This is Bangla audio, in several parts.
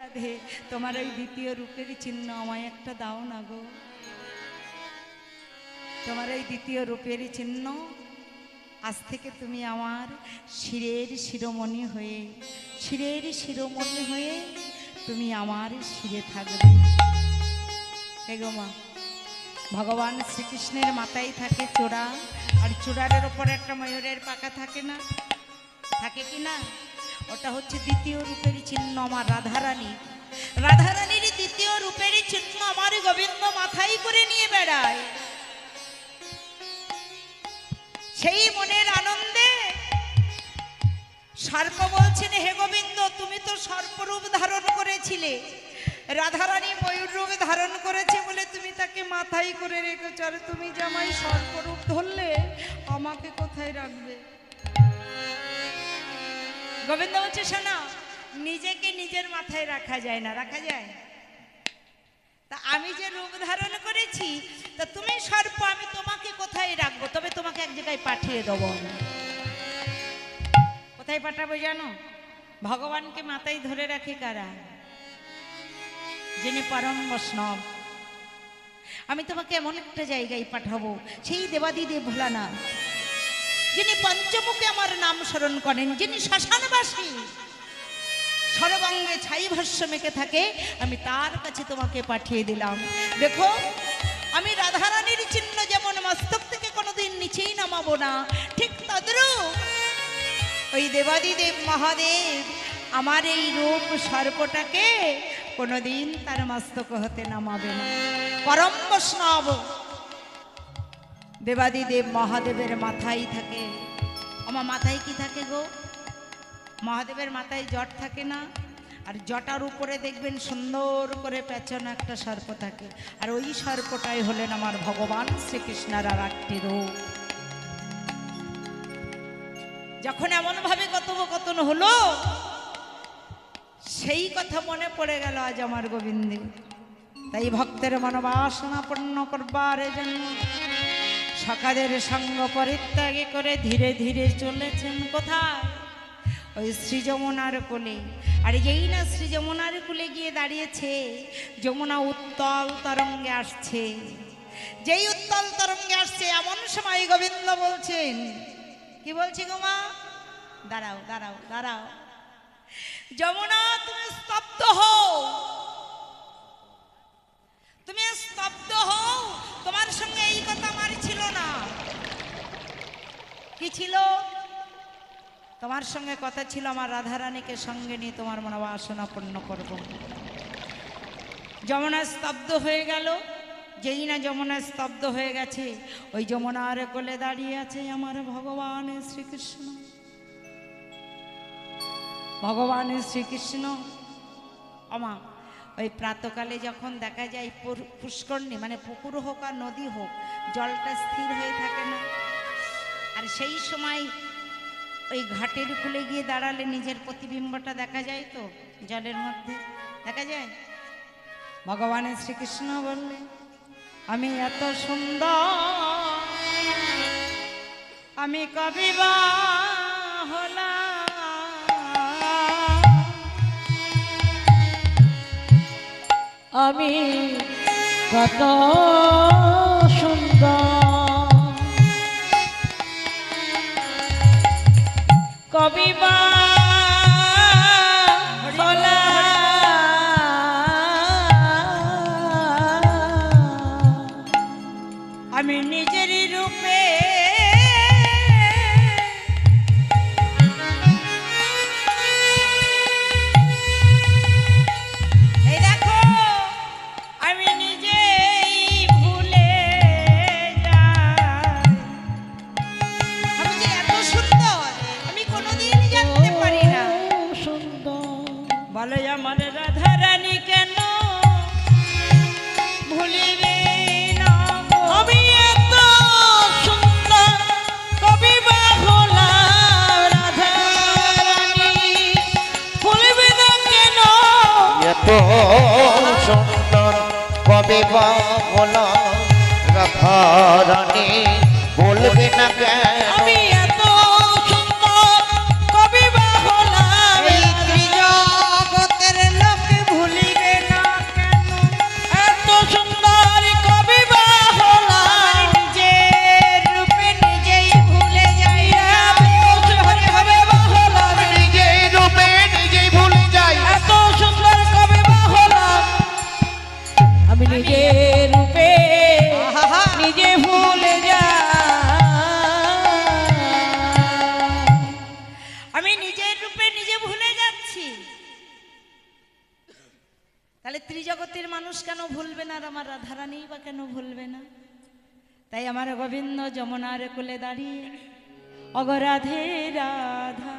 রাধে, তোমার ওই দ্বিতীয় রূপের চিহ্ন আমায় একটা দাও না গো। তোমার এই দ্বিতীয় রূপের চিহ্ন আজ থেকে তুমি আমার শিরের শিরোমণি হয়ে, শিরের শিরোমণি হয়ে তুমি আমার শিরে থাকবে। হে গো মা, ভগবান শ্রীকৃষ্ণের মাথায় থাকে চূড়া, আর চূড়ারের ওপর একটা ময়ূরের পাখা থাকে না, থাকে কি না? ওটা হচ্ছে দ্বিতীয় রূপের চিহ্ন আমার রাধারানী। রাধারানীর দ্বিতীয় রূপের চিহ্ন আমার গোবিন্দ মাথায় করে নিয়ে বেড়ায়। সেই মনের আনন্দে সর্প বলছেন, হে গোবিন্দ, তুমি তো সর্পরূপ ধারণ করেছিলে, রাধারানী ময়ূর রূপ ধারণ করেছে বলে তুমি তাকে মাথায় করে রেখেছ, আর তুমি জামাই সর্পরূপ ধরলে আমাকে কোথায় রাখবে? গোবিন্দ বলছে, শোনা, নিজেকে নিজের মাথায় রাখা যায় না, রাখা যায়? তা আমি যে রূপ ধারণ করেছি, তা তুমি সর্প, আমি তোমাকে কোথায় রাখবো? তবে তোমাকে এক জায়গায় পাঠিয়ে দেবো। কোথায় পাঠাবো জানো? ভগবানকে মাথায় ধরে রাখে কারা? যিনি পরম বৈষ্ণব। আমি তোমাকে এমন একটা জায়গায় পাঠাবো, সেই দেবাদিদেব ভোলানাথ, যিনি পঞ্চমুখে আমার নাম স্মরণ করেন, যিনি শ্মশানবাসী, সর্বাঙ্গে ছাই ভস্য মেখে থাকে, আমি তার কাছে তোমাকে পাঠিয়ে দিলাম। দেখো, আমি রাধারানীর চিহ্ন যেমন মস্তক থেকে কোনোদিন নিচেই নামাবো না, ঠিক তদ্রূপ ওই দেবাদিদেব মহাদেব আমার এই রূপ সর্পটাকে কোনোদিন তার মস্তক হতে নামাবে না। পরম বৈষ্ণব দেবাদিদেব মহাদেবের মাথায় থাকে। আমার মাথায় কি থাকে গো? মহাদেবের মাথায় জট থাকে না? আর জটার উপরে দেখবেন সুন্দর করে পেছনে একটা সর্প থাকে, আর ওই সর্পটাই হলেন আমার ভগবান শ্রীকৃষ্ণের আর একটি রূপ। যখন এমন ভাবে কথোপকথন হলো, সেই কথা মনে পড়ে গেল আজ আমার গোবিন্দে। তাই ভক্তের মনোবাসনা পূর্ণ করবার জন্য সখাদের সঙ্গ পরিত্যাগে করে ধীরে ধীরে চলেছেন কোথায়? ওই শ্রী যমুনার কোলে। আর যেই না শ্রী যমুনার কোলে গিয়ে দাঁড়িয়েছে, যমুনা উত্তল তরঙ্গে আসছে। যেই উত্তল তরঙ্গে আসছে, এমন সময় গোবিন্দ বলছেন, কি বলছি গো মা? দাঁড়াও দাঁড়াও দাঁড়াও, যমুনা তুমি স্তব্ধ হও, তুমি স্তব্ধ হও। তোমার সঙ্গে এই কথা আমার ছিল না। কি ছিল? তোমার সঙ্গে কথা ছিল আমার রাধারানীকে সঙ্গে নিয়ে তোমার মনোবাসনা পূর্ণ করব। যমুনা স্তব্ধ হয়ে গেল। যেই না যমুনা স্তব্ধ হয়ে গেছে, ওই যমুনার কোলে দাঁড়িয়ে আছে আমার ভগবান শ্রীকৃষ্ণ। ভগবান শ্রীকৃষ্ণ আমা ওই প্রাতকালে যখন দেখা যায় পুষ্করণী, মানে পুকুর হোক আর নদী হোক, জলটা স্থির হয়ে থাকে না? আর সেই সময় ওই ঘাটের কুলে গিয়ে দাঁড়ালে নিজের প্রতিবিম্বটা দেখা যায় তো, জলের মধ্যে দেখা যায়। ভগবান শ্রীকৃষ্ণ বললেন, আমি এত সুন্দর, আমি কবি বা হলাম, আমি কত সুন্দর, কবি বা আমি নিজেরই রূপে এই দেখো, আমি নিজেই ভুলে যাই। আমি যে এত সুন্দর আমি কোনোদিন জানতে পারি না। সুন্দর বলে আমার রাধারানী কেন ভুলিবে না? আমি এত সুন্দর, কবি বা হলাম, রাধারানী ভুলবে না কেন? এত সুন্দর কবি বা হলাম, রাধারানী বলবে না কেন? আমি এত সুন্দর, কবি বা হলাম, এই ত্রিজগতের লোকে তাহলে ত্রিজগতের মানুষ কেন ভুলবে না আর আমার রাধারানী বা কেন ভুলবে না? তাই আমার গোবিন্দ যমুনার কোলে দাঁড়িয়ে অগরাধে রাধা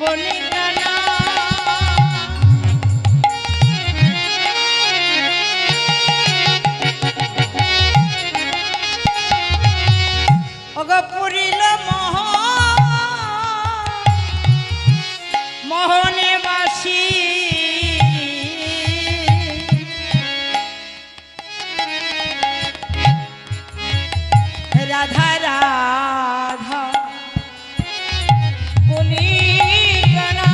বলে গানা। পুরিল মোহনে বাসি রাধা রাধা বলি গানা।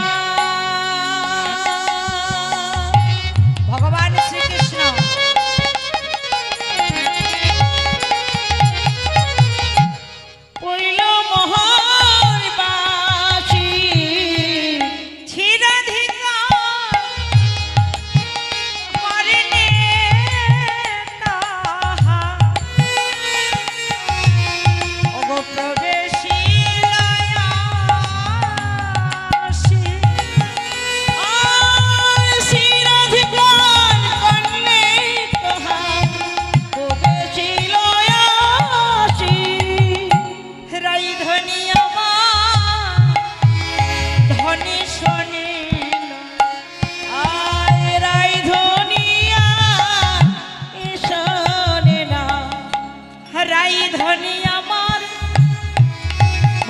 ভগবান শ্রীকৃষ্ণ পইল মোহন বাসি চিরাধিকার করেনে তাহা ওগো প্রবেশিলায়াসি আর শিরাধিকার করলে তোহার প্রবেশিল আসি। রাই ধনি আমার ধনি শোনিল আয় রাই ধনিয়া ঈশানে না। রাই ধনি আমার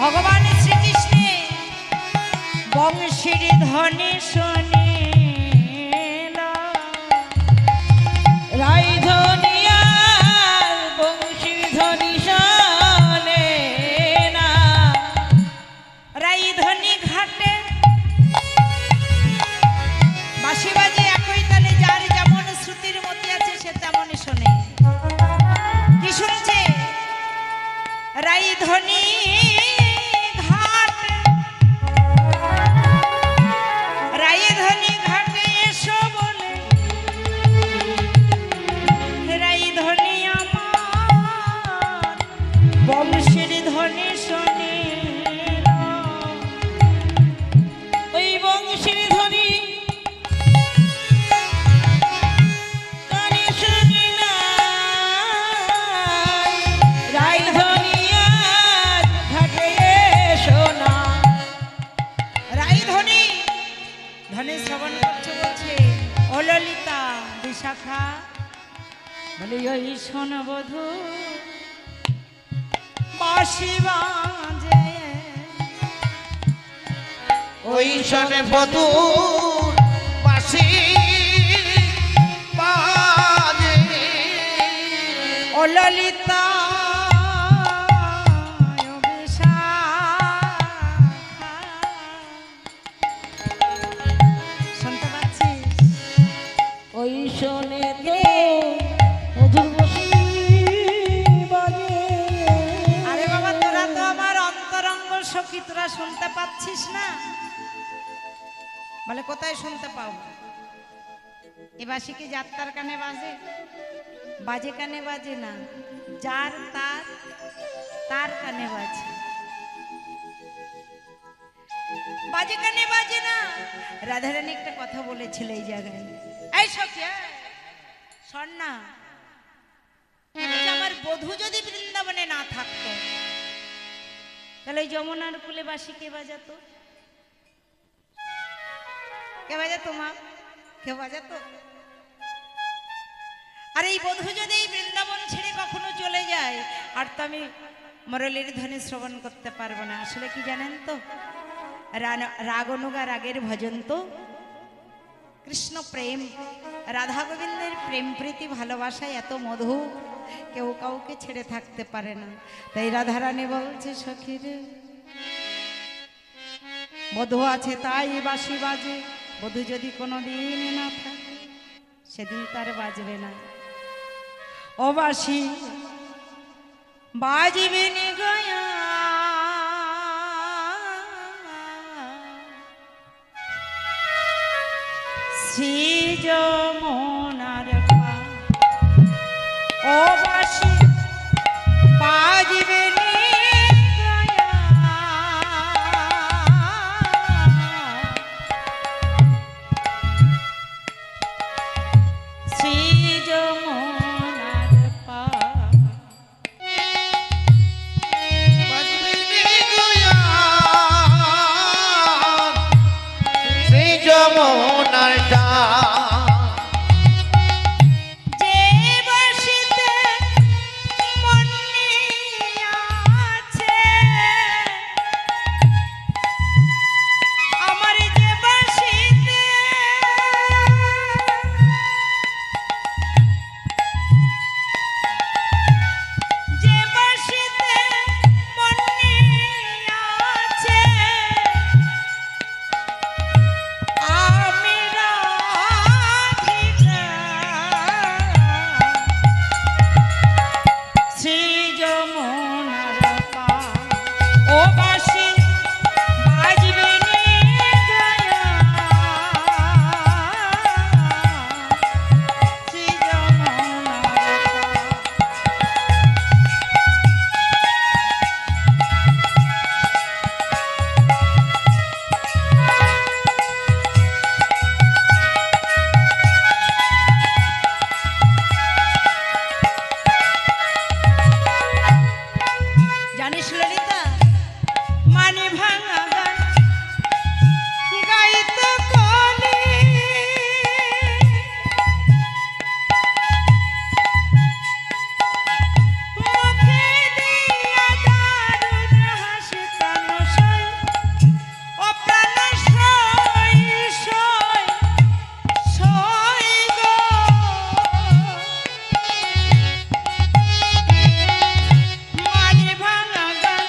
ভগবান শ্রীকৃষ্ণে বংশীর ধনি শোনিল রাই ধনিয়ার বংশী ধনি শানে না। রাই ধনি ঘাটে বাঁশি বাজে একই তালে যার যেমন শ্রুতির মধ্যে আছে সে তেমনই শোনে। কি শুনছে? রাই ধনি ঘাট রাই ধনি ঘাটে এসো বলে রাই ধনি আমার বংশীর ধনি শোনিল ওই বংশীর ধনি কানে শুনি না। রাই ধনিয়ার ঘাটে এসো না। রাই ধনি ধনে শ্রবণ করছে বলছে ও ললিতা বিশাখা বলে ওই শোন বধূ বাঁশি বাজে ওই শনে বধূর বাঁশি বাজে ও ললিতা ও বিশাখা। শুনতে পাচ্ছিস? ওই শোনে তো মধুর বসি বাজে। আরে বাবা তোরা তো আমার অন্তরঙ্গ সখী, তোরা শুনতে পাচ্ছিস না? বলে কোথায় শুনতে পাও? এ বাঁশি কি যাত্রার কানে বাজে? বাজে কানে বাজে না, যার তার তার কানে বাজে। বাজে কানে বাজে না। রাধারানী একটা কথা বলেছিল এই জায়গায়, এই সখী শোন না, আমার বধূ যদি বৃন্দাবনে না থাকতো তাহলে ওই যমুনার কুলে বাঁশি কে বাজাতো? কে বাজাতো মা? কে বাজাতো? আর এই বধূ যদি এই বৃন্দাবন ছেড়ে কখনো চলে যায় আর তো আমি মুরলীর ধ্বনি শ্রবণ করতে পারবো না। আসলে কি জানেন তো, রাগ অনুগা রাগের ভজন তো কৃষ্ণ প্রেম, রাধা গোবিন্দের প্রেম প্রীতি ভালোবাসায় এত মধু, কেউ কাউকে ছেড়ে থাকতে পারে না। তাই রাধারানী বলছে সখী রে, বধূ আছে তাই বাঁশি বাজে, বধূ যদি কোনোদিন না থাকে সেদিন তার বাজবে না। ও বাঁশি বাজবে নি গয়া শ্রী যমুনার পার। ও বাঁশি বাজবে নি গয়া যে বাঁশিতে মন নিয়াছে, আমার যে বাঁশিতে যে বাঁশিতে মন নিয়াছে, আমি রাধিকা শ্রী যমুনার পার। ও বাঁশি বাজবে নে গয়া শ্রী যমুনার পার। জানিস ললিতা, মানে ভাঙা গান গাইতে কলি, মুখে দিয়া দারুণ হাসি প্রাণ সই, ও প্রাণ সই সই সই গো। মানে ভাঙা গান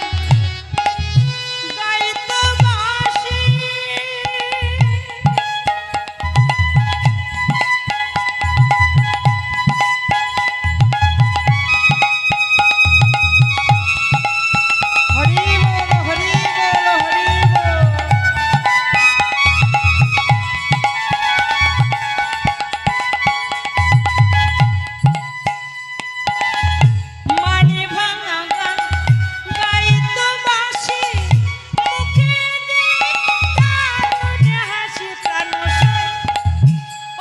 গাইতে বাঁশি, হরি বল হরি বল হরি বল। মানে ভাঙা গান গাইতে বাঁশি, মুখে দিয়ে দারুণ হাসি প্রাণ সই,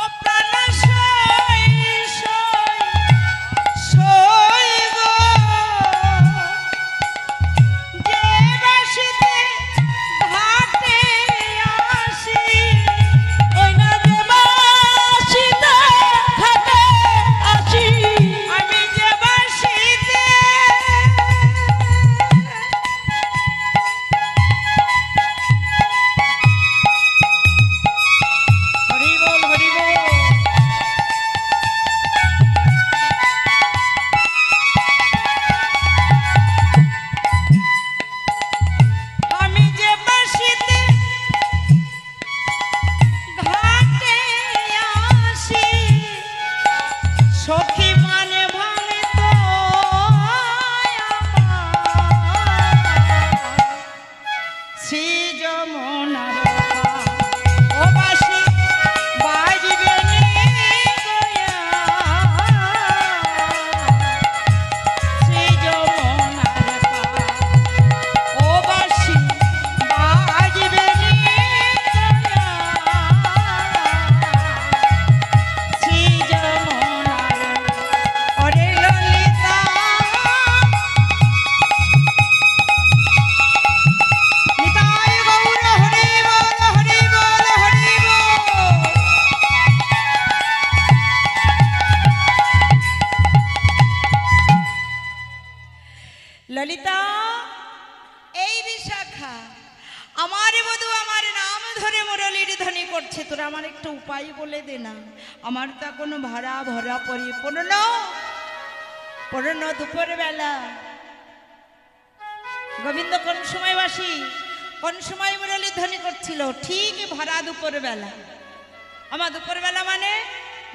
ও প্রাণ সই সই সই গো। যে বাঁশিতে ঘাটে আসি, ওই না যে বাঁশিতে ঘাটে আসি, আমি যে বাঁশিতে হরি বল হরি বল। আমি যে বাঁশিতে ঘাটে আসি, সখী মানে ভাঙে তো শ্রী যমুনার পার। ও বাঁশি বাজবে নে গয়া শ্রী যমুনার পার। ও বাঁশি বাজবে নে গয়া শ্রী যমুনার। ওরে ললিতা, নিতাই গৌর হরি বল হরি বল হরি বল। ললিতা, এই বিশাখা আমার বধূ আমার নাম ধরে মুরলীর ধ্বনি করছে, তোরা আমার একটা উপায় বলে দে না। আমার তা কোনো ভরা ভরা পরিপূর্ণ পূর্ণ দুপুর বেলা। গোবিন্দ কোন সময় বাসি, কোন সময় মুরলী ধ্বনি করছিল? ঠিক ভরা দুপুর বেলা। আমার দুপুর বেলা মানে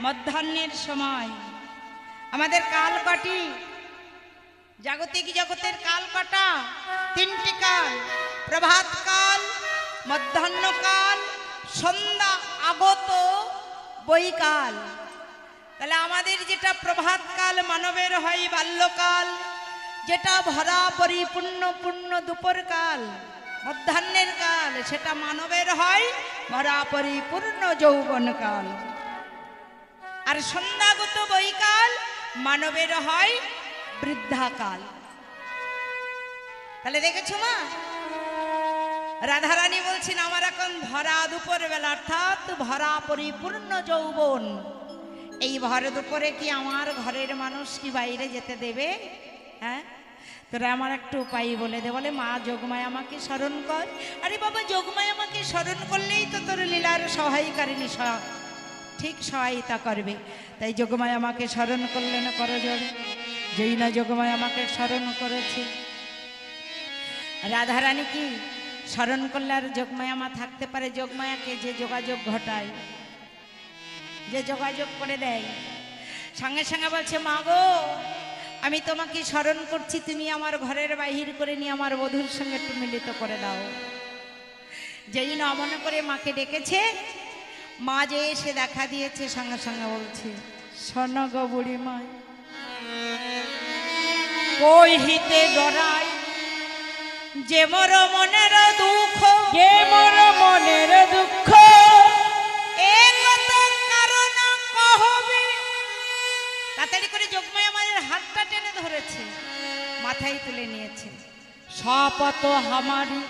মধ্যাহ্নের সময়। আমাদের কাল কাটি, জাগতিক জগতের কাল কাটা তিনটি কাল: প্রভাত কাল, মধ্যাহ্নকাল, সন্ধ্যা আগত বৈকাল। তাহলে আমাদের যেটা প্রভাতকাল মানবের হয় বাল্যকাল, যেটা ভরা পরিপূর্ণ পূর্ণ দুপুর কাল মধ্যাহ্নের কাল, সেটা মানবের হয় ভরা পরিপূর্ণ যৌবন কাল। আর সন্ধ্যাগত বৈকাল মানবের হয় বৃদ্ধাকাল। তাহলে দেখেছো মা, রাধারানী বলছেন আমার এখন ভরা দুপুর বেলা, অর্থাৎ ভরা পরিপূর্ণ যৌবন। এই ভর দুপুরে কি আমার ঘরের মানুষ কি বাইরে যেতে দেবে? হ্যাঁ, তোরা আমার একটু উপায় বলে দে। বলে মা যোগমায় আমাকে স্মরণ কর। আরে বাবা, যোগমায় আমাকে স্মরণ করলেই তো তোর লীলার সহায়কারিণী ঠিক সহায়তা করবে। তাই যোগমায় আমাকে স্মরণ করলেন করজোড়ে। যেই না যোগমায় আমাকে স্মরণ করেছে, রাধারানী কি স্মরণ করলে আর যোগমায়া মা থাকতে পারে? যোগমায়াকে যে যোগাযোগ ঘটায়, যে যোগাযোগ করে দেয়, সঙ্গে সঙ্গে বলছে মা গো, আমি তোমাকে স্মরণ করছি, তুমি আমার ঘরের বাহির করে নিয়ে আমার বধূর সঙ্গে একটু মিলিত করে দাও। যেই না মনে করে মাকে ডেকেছে, মা যে এসে দেখা দিয়েছে, সঙ্গে সঙ্গে বলছে শোন গো বুড়ি মা, কই হিতে ডরাই যে মোর মনের দুঃখ, যে মোর মনের দুঃখ, এ কত কারণ কহবে। তাড়াতাড়ি করে যোগমায়া আমাদের হাতটা টেনে ধরেছে, মাথায় তুলে নিয়েছে। শপথ হামারি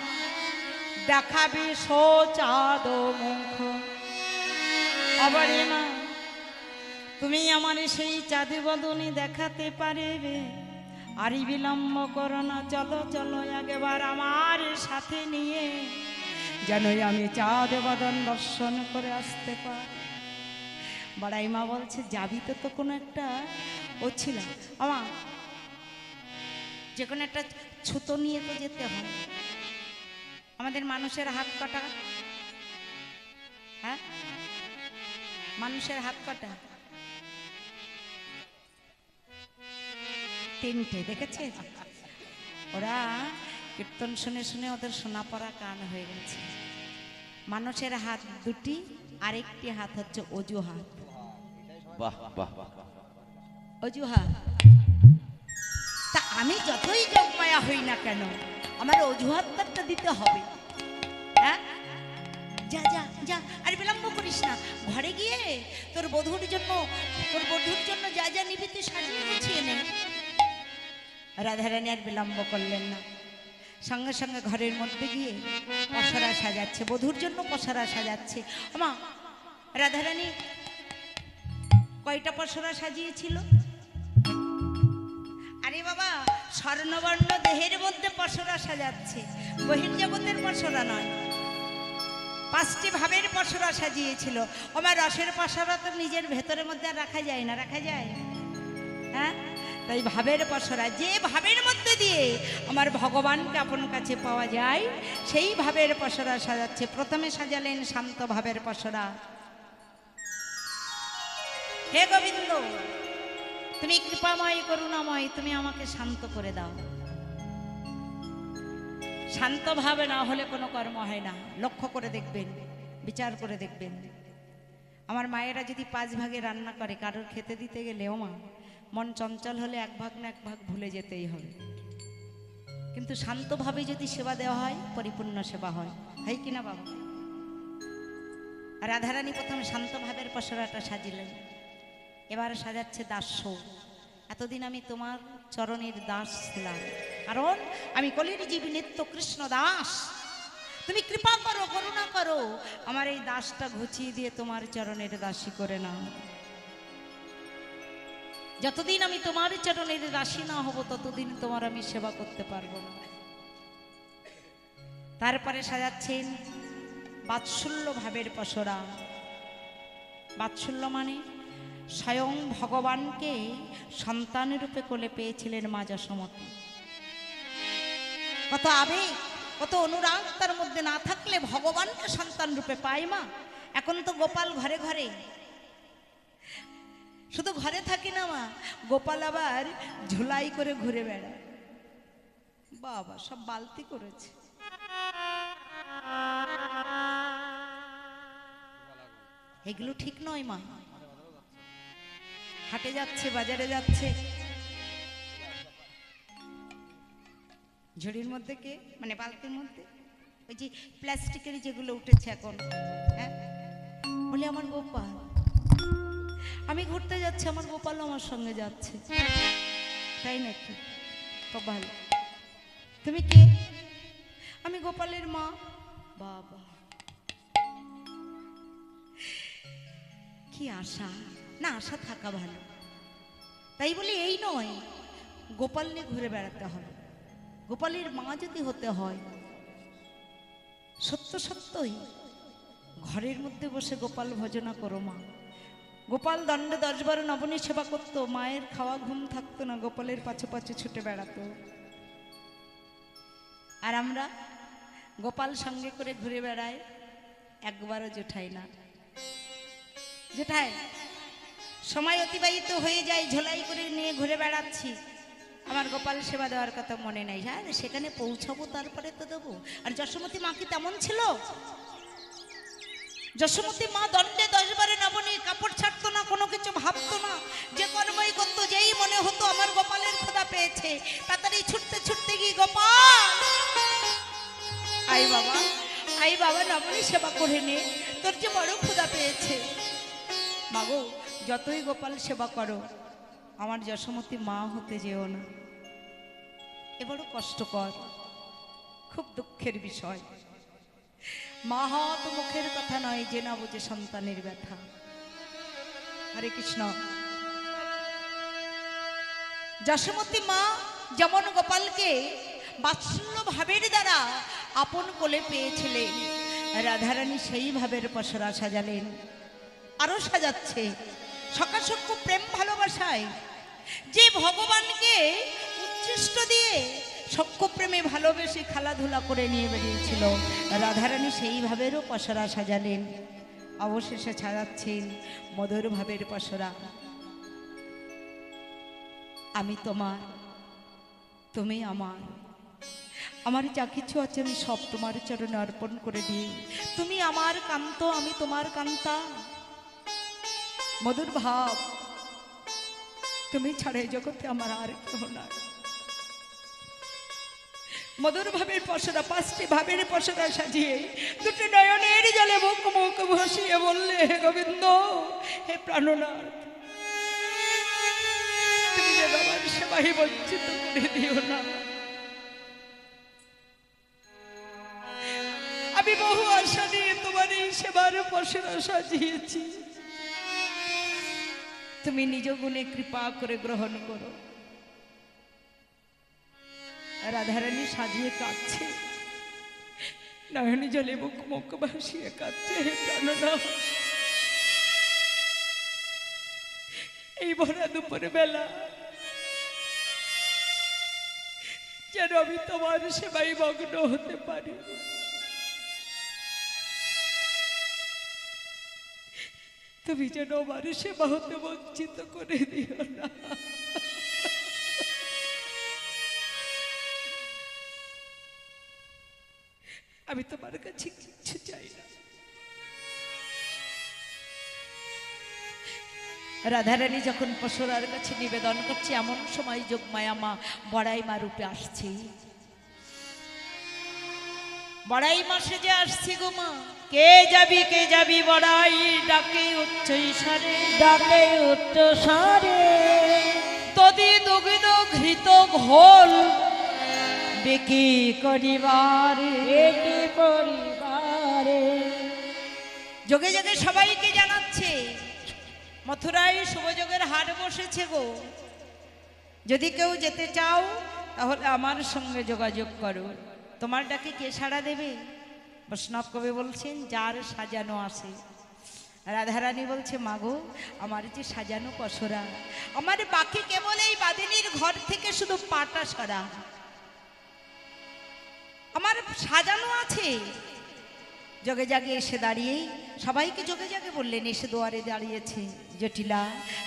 দেখাবি সোচাদ মুখ। আবারে মা, তুমি আমার সেই চাঁদি বদনি দেখাতে পারবে, আরই বিলম্ব করো না, চলো চলো একবার আমার সাথে নিয়ে, যেন আমি চাঁদ বদন দর্শন করে আসতে পারি। বড়াই মা বলছে যাবি তো, তো কোনো একটা ও ছিল আমার, যে কোনো একটা ছুতো নিয়ে তো যেতে হয়। আমাদের মানুষের হাত কাটা, হ্যাঁ মানুষের হাত কাটা তিনটে, দেখেছে? ওরা কীর্তন শুনে শুনে ওদের শোনা পড়া কান হয়ে গেছে। মানুষের হাত দুটি, আরেকটি হাত হচ্ছে অজুহাত। বাহ বাহ, অজুহাত। তা আমি যতই যোগমায়া হই না কেন, আমার অজুহাতটা দিতে হবে। হ্যাঁ, যা যা যা, আর বিলম্ব করিস না, ঘরে গিয়ে তোর বধূর জন্য যা যা নিবি তুই সাজিয়ে গুছিয়ে নে। রাধারানী আর বিলম্ব করলেন না, সঙ্গে সঙ্গে ঘরের মধ্যে গিয়ে পসরা সাজাচ্ছে, বধূর জন্য পসরা সাজাচ্ছে। আমা, রাধারানী কয়টা পসরা সাজিয়েছিল? আরে বাবা, স্বর্ণবর্ণ দেহের মধ্যে পসরা সাজাচ্ছে, বহির্জগতের পসরা নয়। 5টি ভাবের পসরা সাজিয়েছিল। আমার রসের পসরা তো নিজের ভেতরের মধ্যে আর রাখা যায় না, রাখা যায়? হ্যাঁ, তাই ভাবের পসরা, যে ভাবের মধ্যে দিয়ে আমার ভগবানকে আপন কাছে পাওয়া যায়, সেই ভাবের পসরা সাজাচ্ছে। প্রথমে সাজালেন শান্ত ভাবের পসরা। হে গোবিন্দ, তুমি কৃপাময় করুণাময়, তুমি আমাকে শান্ত করে দাও। শান্ত ভাবে না হলে কোনো কর্ম হয় না। লক্ষ্য করে দেখবেন, বিচার করে দেখবেন। আমার মায়েরা যদি 5 ভাগে রান্না করে, কারোর খেতে দিতে গেলে ও মা, মন চঞ্চল হলে 1 ভাগ না 1 ভাগ ভুলে যেতেই হবে। কিন্তু শান্তভাবে যদি সেবা দেওয়া হয়, পরিপূর্ণ সেবা হয়। হয় কিনা বাবা? রাধারানী প্রথমে শান্ত ভাবের পসরাটা সাজিলেন, এবার সাজাচ্ছে দাস্য। এতদিন আমি তোমার চরণের দাস ছিলাম, কারণ আমি কলির জীব নিত্য কৃষ্ণ দাস। তুমি কৃপা করো, করুণা করো, আমার এই দাসটা ঘুচিয়ে দিয়ে তোমার চরণের দাসী করে নাও। যতদিন আমি তোমার চরণের দাসী না হব, ততদিন তোমার আমি সেবা করতে পারবো না। তারপরে সাজাচ্ছেন বাৎসল্য ভাবের পসরা। বাৎসল্য মানে স্বয়ং ভগবানকে সন্তান রূপে কোলে পেয়েছিলেন মা যশোমতী। কত আবেগ, কত অনুরাগ তার মধ্যে না থাকলে ভগবানকে সন্তান রূপে পায় মা? এখন তো গোপাল ঘরে ঘরে, শুধু ঘরে থাকে না মা, গোপাল আবার ঝুলাই করে ঘুরে বেড়ায়। বাবা, সব বালতি করেছে। এগুলো ঠিক নয় মা। হাটে যাচ্ছে, বাজারে যাচ্ছে, ঝুড়ির মধ্যে কে, মানে বালতির মধ্যে ওই যে প্লাস্টিকের যেগুলো উঠেছে এখন, হ্যাঁ, বলে আমার গোপাল। আমি ঘুরতে যাচ্ছি, আমার গোপাল আমার সঙ্গে যাচ্ছে, তাই নাকি? খুব ভালো। তুমি কে? আমি গোপালের মা। বাবা, কি আশা না, আশা থাকা ভালো। তাই বলি এই নয় গোপাল নিয়ে ঘুরে বেড়াতে হবে। গোপালের মা যদি হতে হয়, সত্য সত্যই ঘরের মধ্যে বসে গোপাল ভজনা করো মা। গোপাল দণ্ডে 10-12 নবনী সেবা করতো, মায়ের খাওয়া ঘুম থাকতো না, গোপালের পাছে পাছে ছুটে বেড়াতো। আর আমরা গোপাল সঙ্গে করে ঘুরে বেড়াই, একবারও জোঠাই না। জোঠাই সময় অতিবাহিত হয়ে যায়, ঝোলাই করে নিয়ে ঘুরে বেড়াচ্ছি, আমার গোপাল সেবা দেওয়ার কথা মনে নাই। হ্যাঁ, সেখানে পৌঁছাবো তারপরে তো দেবো। আর যশোমতী মা কি তেমন ছিল? যশোমতী মা দণ্ডে 10-12 নবনী, কাপড় ছাড়তো না, কোনো কিছু ভাবতো না, যে কর্মই করতো, যেই মনে হতো আমার গোপালের খোদা পেয়েছে, তাড়াতাড়ি ছুটতে ছুটতে গিয়ে গোপাল আই বাবা, আই বাবা, নবনী সেবা করে নে, তোর যে বড় খোদা পেয়েছে। মাগো, যতই গোপাল সেবা করো, আমার যশোমতী মা হতে যেও না। এ বড় কষ্টকর, খুব দুঃখের বিষয়। মা হওয়া তো মুখের কথা নয়, যে না বুঝে সন্তানের ব্যথা। হরে কৃষ্ণ। যশোমতী মা যেমন গোপালকে বাৎসল্য ভাবের দ্বারা আপন কোলে পেয়েছিলেন, রাধারানী সেই ভাবের পসরা সাজালেন, আরো সাজাচ্ছে সকাশক্য প্রেম ভালোবাসায়। যে ভগবানকে উচ্ছিষ্ট দিয়ে সক্ষ প্রেমে ভালোবেসে খেলাধুলা করে নিয়ে বেরিয়েছিল, রাধারানী সেই ভাবেরও পসরা সাজালেন, অবশেষে সাজাচ্ছেন মধুর ভাবের পসরা। আমি তোমার, তুমি আমার, আমার যা কিছু আছে আমি সব তোমার চরণে অর্পণ করে দিই। তুমি আমার কান্ত, আমি তোমার কান্তা। মধুর ভাব, তুমি ছাড়া এই জগতে আমার আর কেউ নাই। মধুর ভাবের পসরা, 5টি ভাবের পসরা সাজিয়ে, 2টি নয়নের জলে মুখ মুখ ভাসিয়ে বললে, হে গোবিন্দ, হে প্রাণনাথ, তুমি যে আমার সেবাই বঞ্চিত করে দিও না। আমি বহু আশা নিয়ে তোমার এই সেবার পসরা সাজিয়েছি, তুমি নিজ গুণে কৃপা করে গ্রহণ করো। রাধারানী সাজিয়ে কাঁদছে, নয়নী জলে মুখ মুখ ভাসিয়ে কাঁদছে, হে প্রাণনাথ, এই ভরা দুপুর বেলা যেন আমি তোমার সেবাই মগ্ন হতে পারি। তুমি যেন আমার সেবা হতে বঞ্চিত করে দিও না। আমি তোমার কাছে কিচ্ছু চাই না। রাধারানী যখন পশুরার কাছে নিবেদন করছে, এমন সময় যোগমায়া মা বড়াই মা রূপে আসছে। বড়াই মা সেজে আসছে গো মা। কে যাবি বড়াই, ডাকে উচ্চ স্বরে, ডাকে উচ্চ স্বরে, তদি দুগ্ধ ঘৃত ঘোল বিকি করিবারে, এটি পরিবারে। যোগে যোগে সবাইকে জানাচ্ছে, মথুরায় শুভযোগের হাট বসেছে গো, যদি কেউ যেতে চাও তাহলে আমার সঙ্গে যোগাযোগ করো। তোমার ডাকে কে সাড়া দেবে? বৈষ্ণব কবি বলছেন, যার সাজানো আছে। রাধারানী বলছে, মাগো, আমার যে সাজানো পসরা, আমার বাকি কেবল এই বাদিনীর ঘর থেকে শুধু পাটা সরা, আমার সাজানো আছে। যোগে জাগে এসে দাঁড়িয়ে সবাইকে যোগে জাগে বললেন, এসে দুয়ারে দাঁড়িয়েছে জটিলা।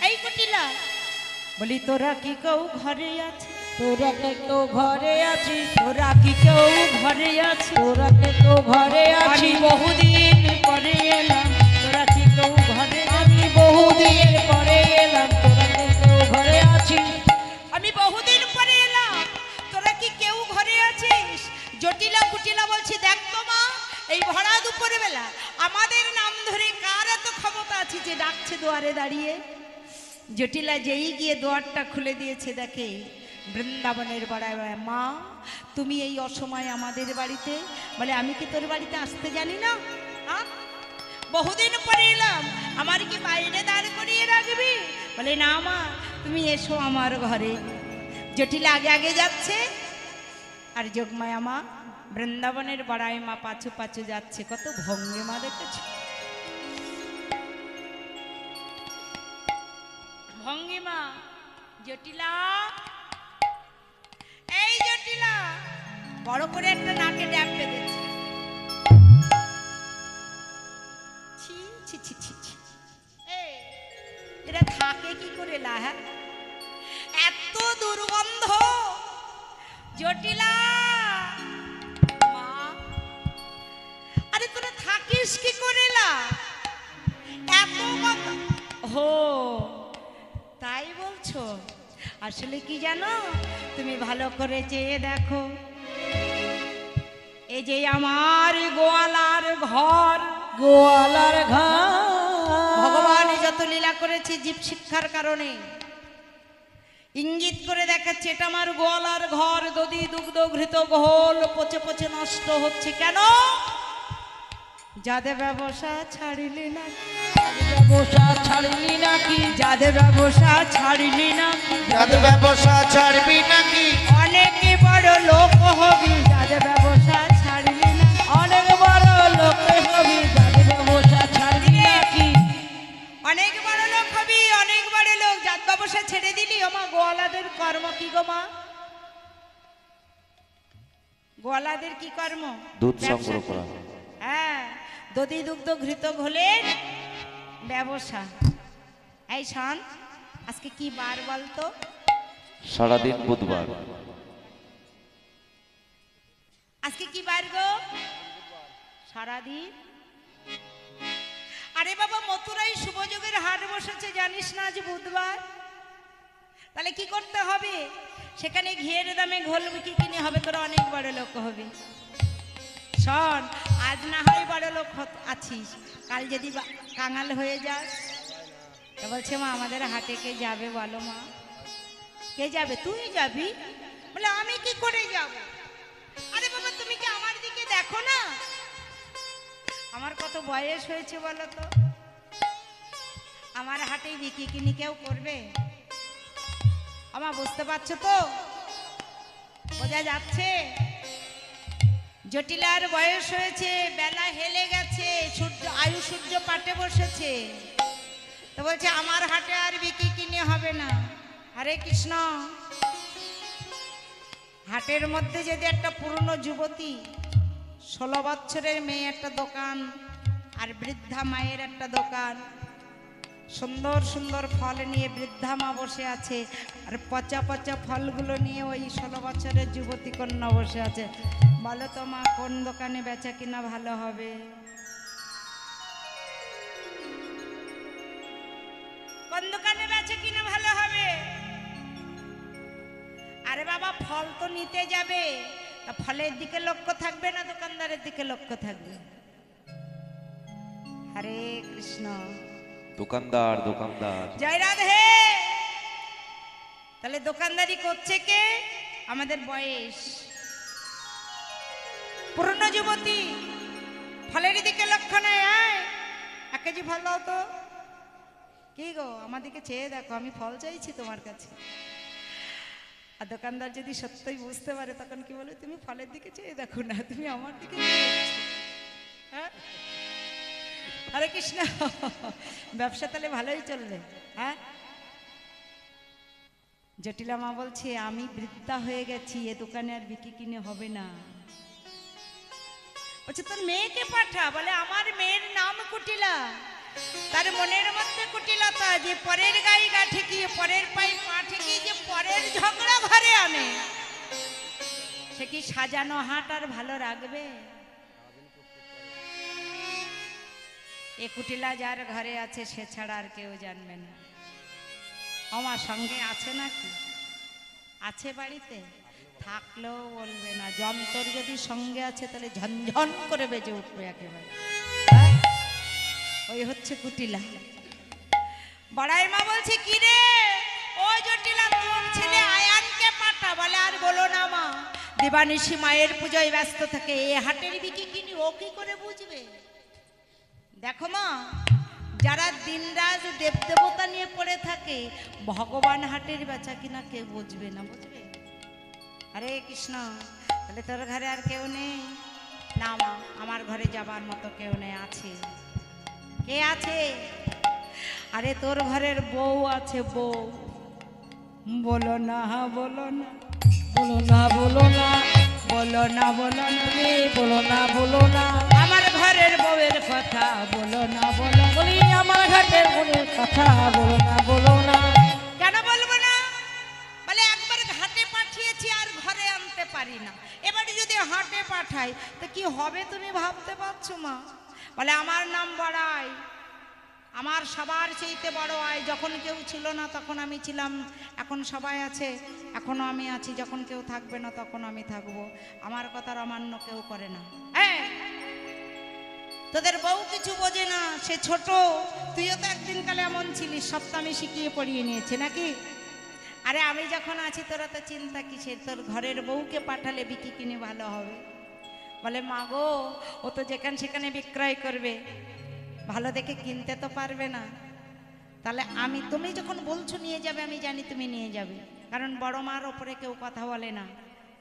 এই কুটিলা, বলি তোরা কি কেউ ঘরে আছে? তোরা কে কেউ ঘরে আছিস? তোরা কি কেউ ঘরে আছে? তোরা কে কেউ ঘরে আমি আছিস? বহুদিন পরে এলাম, তোরা কি কেউ ঘরে? আমি বহুদিন পরে এলাম, তোরা কে কেউ ঘরে আছিস? আমি বহুদিন পরে এলাম, তোরা কি কেউ ঘরে আছিস? জটিলা কুটিলা বলছি, দেখ তো মা, এই ভরা দুপুর বেলা আমাদের নাম ধরে কার এত ক্ষমতা আছে যে ডাকছে দুয়ারে দাঁড়িয়ে? জটিলা যেই গিয়ে দুয়ারটা খুলে দিয়েছে, দেখে বৃন্দাবনের বড়াই মা, তুমি এই অসময়ে আমাদের বাড়িতে, বলে আমি কি তোর বাড়িতে আসতে জানি না? বহুদিন পরে এলাম, আমার কি বাইরে দাঁড় করিয়ে রাখবি? বলে না মা, তুমি এসো আমার ঘরে। জটিলা আগে আগে যাচ্ছে, আর যোগমায়া মা বৃন্দাবনের বড়াই মা পাছু পাছু যাচ্ছে। কত ভঙ্গিমা দেখেছো, ভঙ্গিমা। জটিলা, এই জটিলা, বড় করে একটা নাকে ড্যাপ বেঁধেছে। ছি ছি ছি ছি ছি, এরা থাকে কি করে লা? হ্যাঁ, এত দুর্গন্ধ। জটিলা মা, আরে তোরা থাকিস কি করে লা? এত হো, তাই বলছো? আসলে কি জানো, তুমি ভালো করে চেয়ে দেখো, এই যে আমার গোয়ালার ঘর, গোয়ালার ঘর ভগবান যত লীলা করেছে জীব শিক্ষার কারণে ইঙ্গিত করে দেখাচ্ছে, এটা আমার গোয়ালার ঘর। দধি দুগ্ধ ঘৃত ঘোল পচে পচে নষ্ট হচ্ছে কেন? যাদের ব্যবসা ছাড়িলি না, ব্যবসা ছাড়লি নাকি? যাদের ব্যবসা ছাড়িলি না, যাদের ব্যবসা ছাড়বি নাকি? অনেক বড় লোক হবি, যাদের ব্যবসা ছাড়িলি না। অনেক বড় লোক হবি, যাদের ব্যবসা ছাড়লি নাকি? অনেক বড় লোক হবি, অনেক বড় লোক, যার ব্যবসা ছেড়ে দিলি। ওমা, গোয়ালাদের কর্ম কি গো মা? গোয়ালাদের কি কর্ম? দুধ ব্যবসা সংগ্রহ করা। হ্যাঁ, দধি দুগ্ধ ঘৃত ঘোলের ব্যবসা। এই শোন, আজকে কি বার বলতো? সারাদিন বুধবার। আজকে কি বার গো? সারাদিন। আরে বাবা, মথুরাই শুভযোগের হাট বসেছে, জানিস না আজ বুধবার? তাহলে কি করতে হবে? সেখানে ঘিয়ের দামে ঘোল বিক্রি কিনে হবে, তোরা অনেক বড় লোক হবে। শোন, আজ না হয় বড় লোক আছিস, কাল যদি কাঙাল হয়ে যাস, তা বলছে মা আমাদের হাটে কে যাবে বলো মা? কে যাবে? তুই যাবি? বলে আমি কি করে যাব? আরে বাবা, তুমি কি আমার দিকে দেখো না? আমার কত বয়স হয়েছে বলো তো? আমার হাটে বিক্রি কিনি কেউ করবে? আমার বুঝতে পারছো তো? বোঝা যাচ্ছে? জটিলার বয়স হয়েছে, বেলা হেলে গেছে, সূর্য আয়ু সূর্য পাটে বসেছে, তো বলছে আমার হাটে আর বিক্রি কিনে হবে না। হরে কৃষ্ণ। হাটের মধ্যে যদি একটা পুরনো যুবতী, 16 বছরের মেয়ে একটা দোকান, আর বৃদ্ধা মায়ের একটা দোকান, সুন্দর সুন্দর ফল নিয়ে বৃদ্ধা মা বসে আছে, আর পচা পচা ফলগুলো নিয়ে ওই 16 বছরের যুবতী কন্যা বসে আছে। বলো তো মা, কোন দোকানে বেচা কিনা ভালো হবে? কোন দোকানে বেচা কিনা ভালো হবে? আরে বাবা, ফল তো নিতে যাবে, তা ফলের দিকে লক্ষ্য থাকবে না দোকানদারের দিকে লক্ষ্য থাকবে? হরে কৃষ্ণ। দোকানদার দোকানদার। জয় রাধে। তাহলে দোকানদারি করছে কে? আমাদের বয়স পুরনো যুবতী, ফলের দিকে লক্ষ্য নেই। 1 কেজি ফল দাও তো। কি গো, আমার দিকে চেয়ে দেখো, আমি ফল চাইছি তোমার কাছে। আর দোকানদার যদি সত্যই বুঝতে পারে, তখন কি বলে, তুমি ফলের দিকে চেয়ে দেখো না, তুমি আমার দিকে চেয়ে দেখছো। হ্যাঁ, হরে কৃষ্ণ। ব্যবসা তাহলে ভালোই চলবে। হ্যাঁ, জটিলা মা বলছে আমি বৃদ্ধা হয়ে গেছি, এ দোকানে আর বিক্রি কিনে হবে না। বলছে তোর মেয়েকে পাঠা। বলে আমার মেয়ের নাম কুটিলা, তার মনের মধ্যে কুটিলতা, যে পরের গায়ে গা ঠেকিয়ে, পরের পায়ে পা ঠেকিয়ে যে পরের ঝগড়া ঘরে আনে, সে কি সাজানো হাট আর ভালো রাখবে? এ কুটিলা যার ঘরে আছে, সে ছাড়া আর কেউ জানবে না। আমার সঙ্গে আছে নাকি? আছে বাড়িতে? থাকলেও বলবে না। যন্ত্র যদি সঙ্গে আছে, তাহলে ঝনঝন করে বেজে উঠবে একেবারে। ওই হচ্ছে কুটিলা। বড়াই মা বলছে কি রে, ও জটিলা, তোর ছেলে আয়ানকে পাঠা। কথা বলে আর বলো না মা, দেবানিশি মায়ের পুজোয় ব্যস্ত থাকে, এ হাটের বিকি কিনি ও কি করে বুঝবে? দেখো মা, যারা দিনরাত দেবদেবতা নিয়ে পড়ে থাকে, ভগবান হাটের বেচা কিনা কেউ বুঝবে না, বুঝবে? হরে কৃষ্ণ। তাহলে তোর ঘরে আর কেউ নেই? না মা, আমার ঘরে যাবার মতো কেউ নেই। আছে। কে আছে? আরে তোর ঘরের বউ আছে, বউ। বলো না, বলো না, বলো না বলো না, বলো না, বলো না, তুমি বলো না বলো না, আমার ঘরের বউয়ের কথা বলো না, বলো না। বলি আমার ঘাটের মনের কথা বলো না বলো না। কেন বলবো না? বলে একবার ঘাটে পাঠিয়েছি আর ঘরে আনতে পারি না, এবারে যদি হাটে পাঠাই তো কি হবে তুমি ভাবতে পারছো মা? বলে আমার নাম বড়াই, আমার সবার চাইতে বড় আয়। যখন কেউ ছিল না তখন আমি ছিলাম, এখন সবাই আছে, এখনো আমি আছি। যখন কেউ থাকবে না তখন আমি থাকবো। আমার কথার অমান্য কেউ করে না। হ্যাঁ, তোদের বউ কিছু বোঝে না, সে ছোট। তুইও তো একদিন কালে এমন ছিলিস, সব তো আমি শিখিয়ে পড়িয়ে নিয়েছি নাকি? আরে আমি যখন আছি তোরা তো চিন্তা কিসের? তোর ঘরের বউকে পাঠালে বিকি কিনে ভালো হবে। বলে মা গো, ও তো যেখানে সেখানে বিক্রয় করবে, ভালো দেখে কিনতে তো পারবে না। তাহলে তুমি যখন বলছো নিয়ে যাবে, আমি জানি তুমি নিয়ে যাবে, কারণ বড় মার ওপরে কেউ কথা বলে না।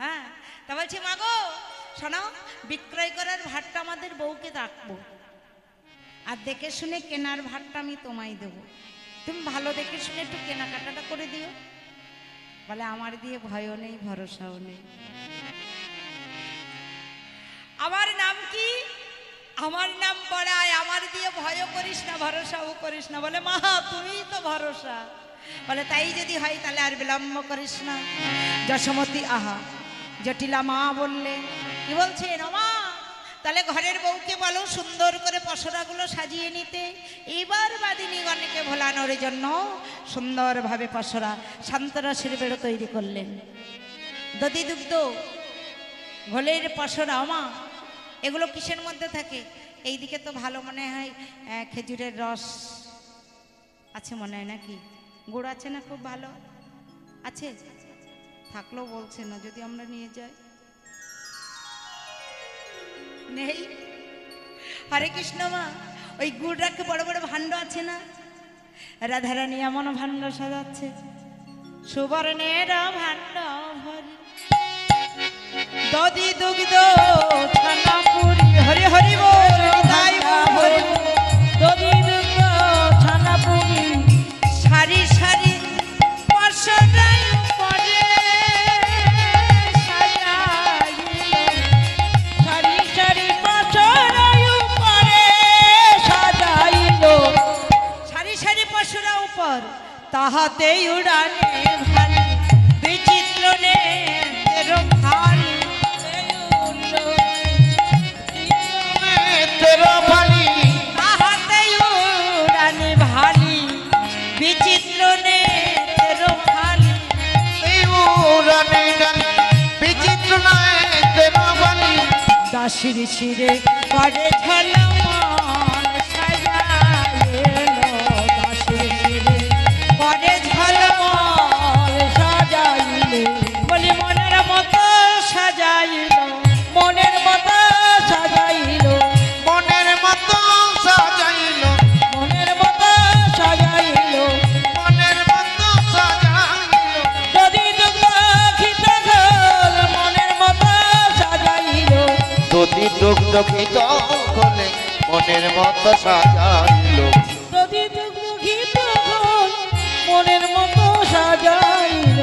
হ্যাঁ, তা বলছি মা গো শোনো, বিক্রয় করার ভাতটা আমাদের বউকে রাখবো, আর দেখে শুনে কেনার ভাতটা আমি তোমায় দেবো। তুমি ভালো দেখে শুনে একটু কেনাকাটাটা করে দিও। বলে আমার দিয়ে ভয়ও নেই, ভরসাও নেই। আমার নাম কি? আমার নাম বড়াই, আমার দিয়ে ভয়ও করিস না, ভরসাও করিস না। বলে মা তুমিই তো ভরসা। বলে তাই যদি হয় তাহলে আর বিলম্ব করিস না। যশোমতী আহা জটিলা মা বললে, কি বলছেন ও মা? তাহলে ঘরের বউকে বলো সুন্দর করে পসরাগুলো সাজিয়ে নিতে। এইবার বাদিনীগণকে ভোলানোর জন্য সুন্দরভাবে পসরা শান্তরসের বেড়ো তৈরি করলেন। দধি দুগ্ধ ঘোলের পসরা। মা এগুলো কিসের মধ্যে থাকে? এইদিকে তো ভালো মনে হয় খেজুরের রস আছে মনে হয়, নাকি গুড় আছে না? খুব ভালো আছে, থাকলেও বলছে না, যদি আমরা নিয়ে যাই। নেই? হরে কৃষ্ণ মা, ওই গুড় রাখে বড় বড় ভাণ্ড আছে না? রাধারানী এমন ভাণ্ড সাজাচ্ছে, সুবর্ণের ভাণ্ড ভরি, দধি দুগ্ধ ছানাপুরি। হরি হরি বল, হৃদয় হরি বল। দধি দুগ্ধ ছানাপুরি, সারি সারি পসরাই পরে সাজাইল, সারি সারি পসরাই উপরে সাজাইল, সারি সারি পসরা উপর, তাহাতে উড়ানে ভালি, বিচিত্র নে তেরো ভালি, তেরো ফালি তাহাতে উড়ানে ভালি, বিচিত্র নে তেরো ভালি। উড়ানে ডালি বিচিত্র নয় তেরো ফালি। দাসির শিরে করে ঝলমল সাজাইলো, দাসির শিরে করে ঝলমল সাজাইলে, বলি মনের মতো সাজাইলো, মনের মতো সাজাইল, মনের মতো সাজাইল, মনের মতো সাজাইল, মনের মতো সাজাইল। দধি দুগ্ধ ঘিত ঘোল মনের মতো সাজাইল, দধি দুগ্ধ ঘিত ঘোলে মনের মতো সাজাইল। দধি দুগ্ধ ঘিত ঘোল মনের মতো সাজাইল।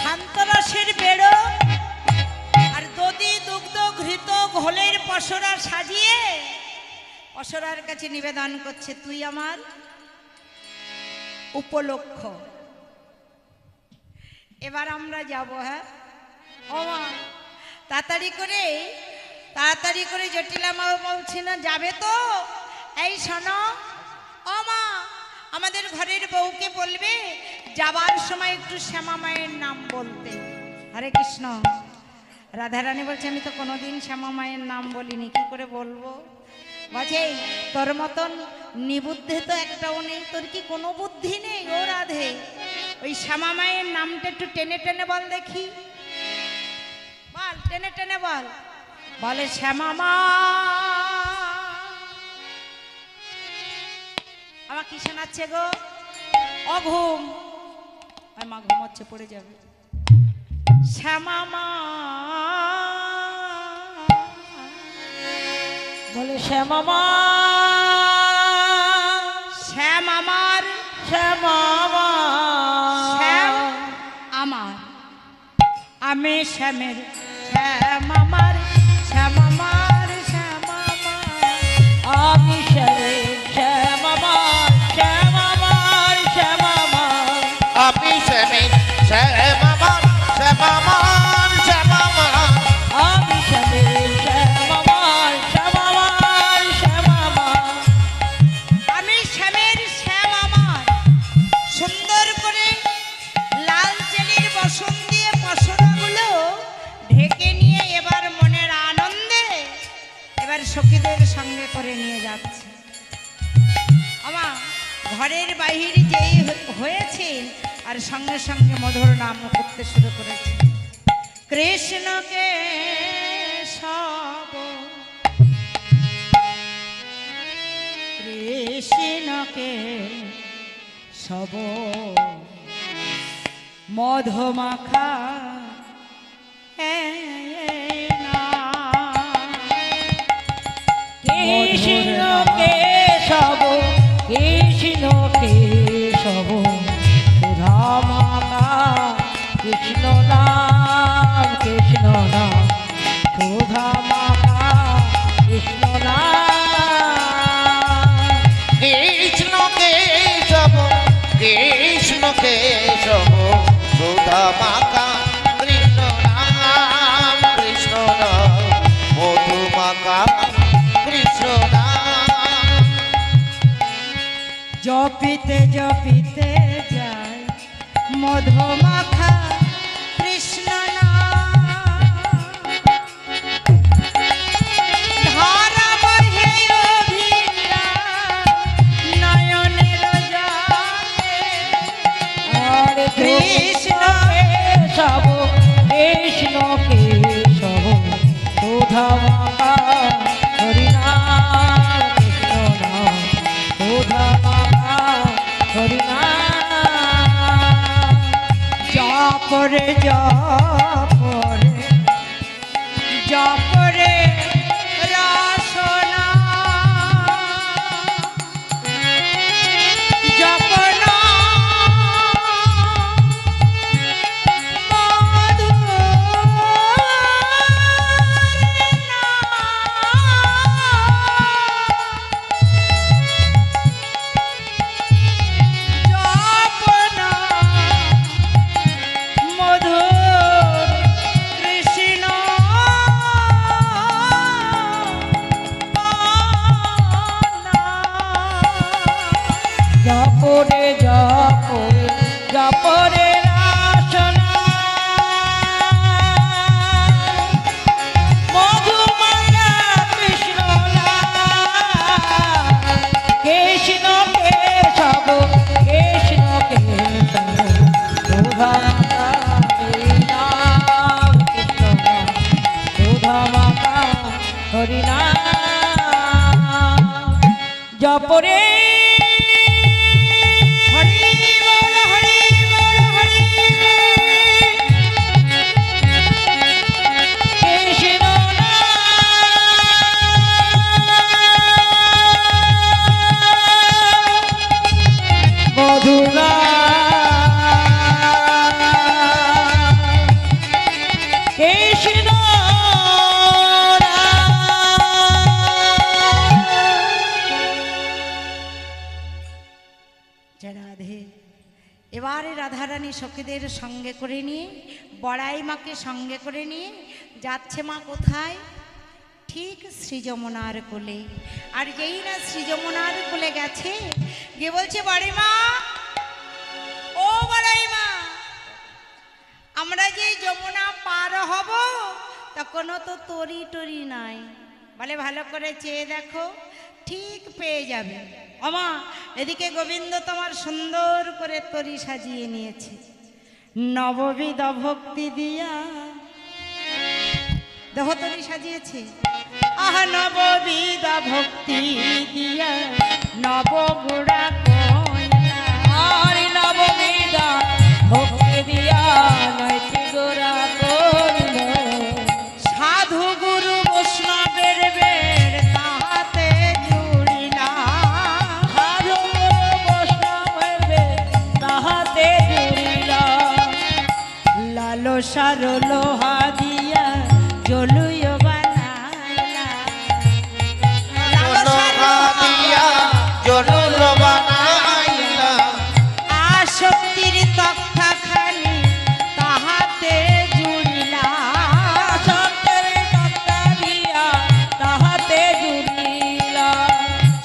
শান্তরসের বেড়ো আর দধি দুগ্ধ ঘৃত ঘোলের পসরা সাজিয়ে পসরার কাছে নিবেদন করছে, তুই আমার উপলক্ষ। এবার আমরা যাব। হ্যাঁ ও মা, তাড়াতাড়ি করে জটিলা মা বলছি না, যাবে তো? এই শোনো ও মা, আমাদের ঘরের বউকে বলবে যাবার সময় একটু শ্যামা মায়ের নাম বলতে। হরে কৃষ্ণ। রাধারানী বলছে আমি তো কোনোদিন শ্যামা মায়ের নাম বলিনি, কি করে বলবো? বলছে তোর মতন নিবুদ্ধে তো একটাও নেই, তোর কি কোনো বুদ্ধি নেই? ও রাধে, ওই শ্যামা মায়ের নামটা একটু টেনে টেনে বল দেখি, বল টেনে টেনে বল। বলে শ্যামা মা। আমার কি শোনাচ্ছে গো? অঘুম। আর মা ঘুমাচ্ছে, পড়ে যাবে। শ্যামা মা বলে শ্যামা মা, শ্যাম আমার, শ্যামা মা, শ্যাম আমার, আমি শ্যামের, শ্যাম আমার, শ্যাম আমার, শ্যাম আমার, আমি শ্যামের, শ্যামা মা, শ্যামা আমার, শ্যামা মা, আমি শ্যামের, শ্যাম আমার, শ্যাম আমার, শ্যাম আমার। আমি শ্যামের, শ্যামা মা, শ্যামা আমার, শ্যামা মা। আমি শ্যামের, শ্যাম আমার। সুন্দর করে লাল চেলির বসন দিয়ে পশরাগুলো ঢেকে নিয়ে এবার মনের আনন্দে এবার সখীদের সঙ্গে করে নিয়ে যাচ্ছে। আমার ঘরের বাহির যেই হয়েছে আর সঙ্গে সঙ্গে মধুর নাম করতে শুরু করেছে। কৃষ্ণকে সব, কৃষ্ণকে সব মধুমাখা কৃষ্ণ কেশব, কৃষ্ণ কেশব, সুধা মাতা, কৃষ্ণ নাম, কৃষ্ণ নাম, সুধা মাতা, কৃষ্ণ নাম। কৃষ্ণ কেশব, কৃষ্ণ কেশব, সুধা মাখা, কৃষ্ণ নাম, কৃষ্ণ নাম, মধু মাখা, কৃষ্ণ নাম। জপিতে জপিতে যায় মধুমাখা কৃষ্ণ নাম। ধারা বহে অভিলা নয়নের জলে। আর কৃষ্ণ কেশব, কৃষ্ণ কেশব, সুধা মাতা, হরিনাম, কৃষ্ণ নাম, সুধা মাতা, হরিনাম। জপরে জপরে জপরে রসনা, জপনা জপনা মধুর কৃষ্ণ জপরে জপরে জপরে রাসনা, মধুমাখা কৃষ্ণ নাম। কৃষ্ণ কেশব, কৃষ্ণ কেশব, সুধা মাতা, হরিনাম, কৃষ্ণ নাম, সুধা মাতা, হরিনাম। জপরে হরি বল হরি বল হরি কৃষ্ণ মধুনা, কৃষ্ণ জয় রাধে। এবারে রাধারানী সখীদের সঙ্গে করে নিয়ে বড়াই মাকে সঙ্গে করে নিয়ে যাচ্ছে মা কোথায়? ঠিক শ্রীযমুনার কোলে। আর যেই না শ্রীযমুনার কোলে গেছে, গিয়ে বলছে বড়াই মা, ও বড়াই মা, আমরা যে যমুনা পার হব তখনও তো তরি টরি নাই। বলে ভালো করে চেয়ে দেখো, ঠিক পেয়ে যাবে। আমা এদিকে গোবিন্দ তোমার সুন্দর করে তরি সাজিয়ে নিয়েছে নববিধ ভক্তি দিয়া। দেহ তরি সাজিয়েছে আহা নববিধ ভক্তি দিয়া নবগুড়া কইলা। আর নববিধা ভক্তি দিয়া নৈতি গোরা করিল। সাধু গুরু বৈষ্ণবের বের তাহাতে জুড়িলা। সাধু বৈষ্ণবের বেশ তাহাতে জুড়িল। লালসার লোহা দিয়া জলুয় বানাইলা। লোহা দিয়া জলুল বানাইলা। আসক্তির তক্তা খানি তাহাতে জুড়িলা। সত্যের তক্তা দিয়া তাহাতে জুড়িল।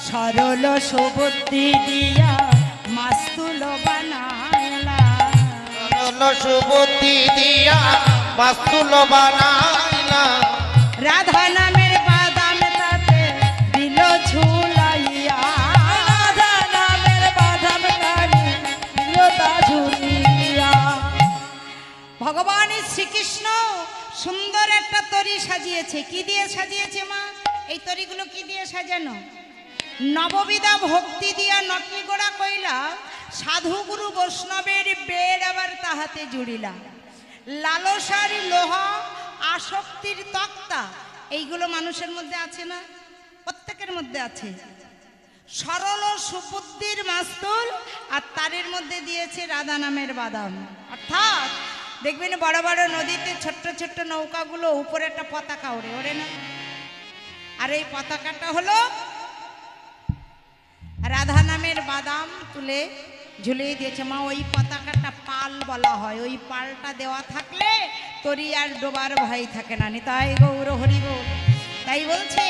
সরল সুবুদ্ধি দিয়া মাস্তুল বানাইলা। সরল সুবুদ্ধি দিয়া মাস্তুল বানাইলা। রাধা নামের বাদাম তাতে দিল ঝুলাইয়া। রাধা নামের বাদাম কানি দিলতা ঝুলিয়া। ভগবান শ্রীকৃষ্ণ সুন্দর একটা তরি সাজিয়েছে। কি দিয়ে সাজিয়েছে মা? এই তরিগুলো কি দিয়ে সাজানো? নববিধা ভক্তি দিয়া নকি গোড়া কইলা। সাধু গুরু বৈষ্ণবের বেড় আবার তাহাতে জুড়িলা। লালসার লোহা আসক্তির তক্তা এইগুলো মানুষের মধ্যে আছে না? প্রত্যেকের মধ্যে আছে। সরল ও সুবুদ্ধির মাস্তুল আর তারের মধ্যে দিয়েছে রাধা নামের বাদাম। অর্থাৎ দেখবেন বড় বড় নদীতে ছোট্ট ছোট্ট নৌকাগুলো উপরে একটা পতাকা ওড়ে, ওড়ে না? আর এই পতাকাটা হলো রাধা নামের বাদাম তুলে ঝুলিয়ে দিয়েছে মা। ওই পতাকাটা পাল বলা হয়। ওই পালটা দেওয়া থাকলে তরি আর ডোবার ভয় থাকে না। নিতাই গৌর হরি বল। তাই বলছে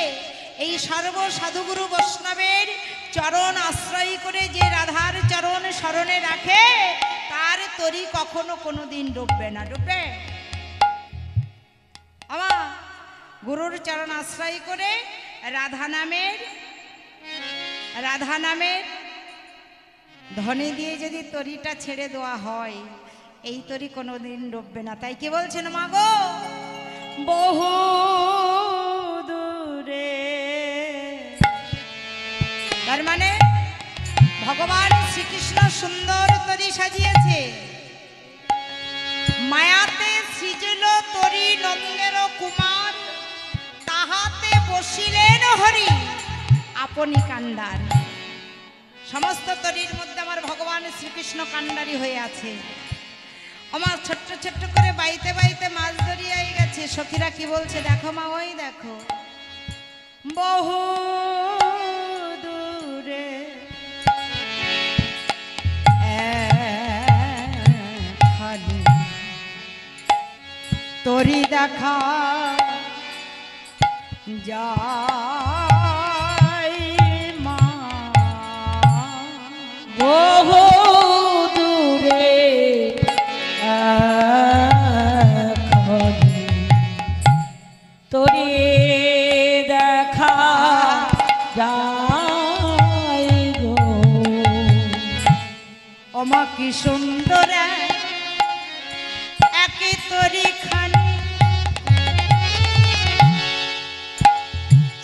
এই সর্ব সাধুগুরু বৈষ্ণবের চরণ আশ্রয় করে যে রাধার চরণ স্মরণে রাখে তার তরি কখনো কোনো দিন ডুববে না। ডুববে আমার গুরুর চরণ আশ্রয় করে রাধা নামের ধনে দিয়ে যদি তরিটা ছেড়ে দেওয়া হয় এই তরি কোনোদিন ডুববে না। তাই কি বলছেন মা গো? বহু দূরে, তার মানে ভগবান শ্রীকৃষ্ণ সুন্দর তরি সাজিয়েছে। মায়াতে সৃজিল তরি নন্দের কুমার, তাহাতে বসিলেন হরি আপনি কান্ডার। সমস্ত তরির মধ্যে আমার ভগবান শ্রীকৃষ্ণ কান্ডারি হয়ে আছে। আমার ছোট্ট ছোট্ট করে বাইতে বাইতে মাছ ধরিয়াই গেছে। সখীরা কি বলছে দেখো মা, ওই দেখো বহু দূরে খালি তরি দেখা যায় মা। বহু দূরে এখনি তরি দেখা যায় গো। ওমা কি সুন্দর একই তরি খানি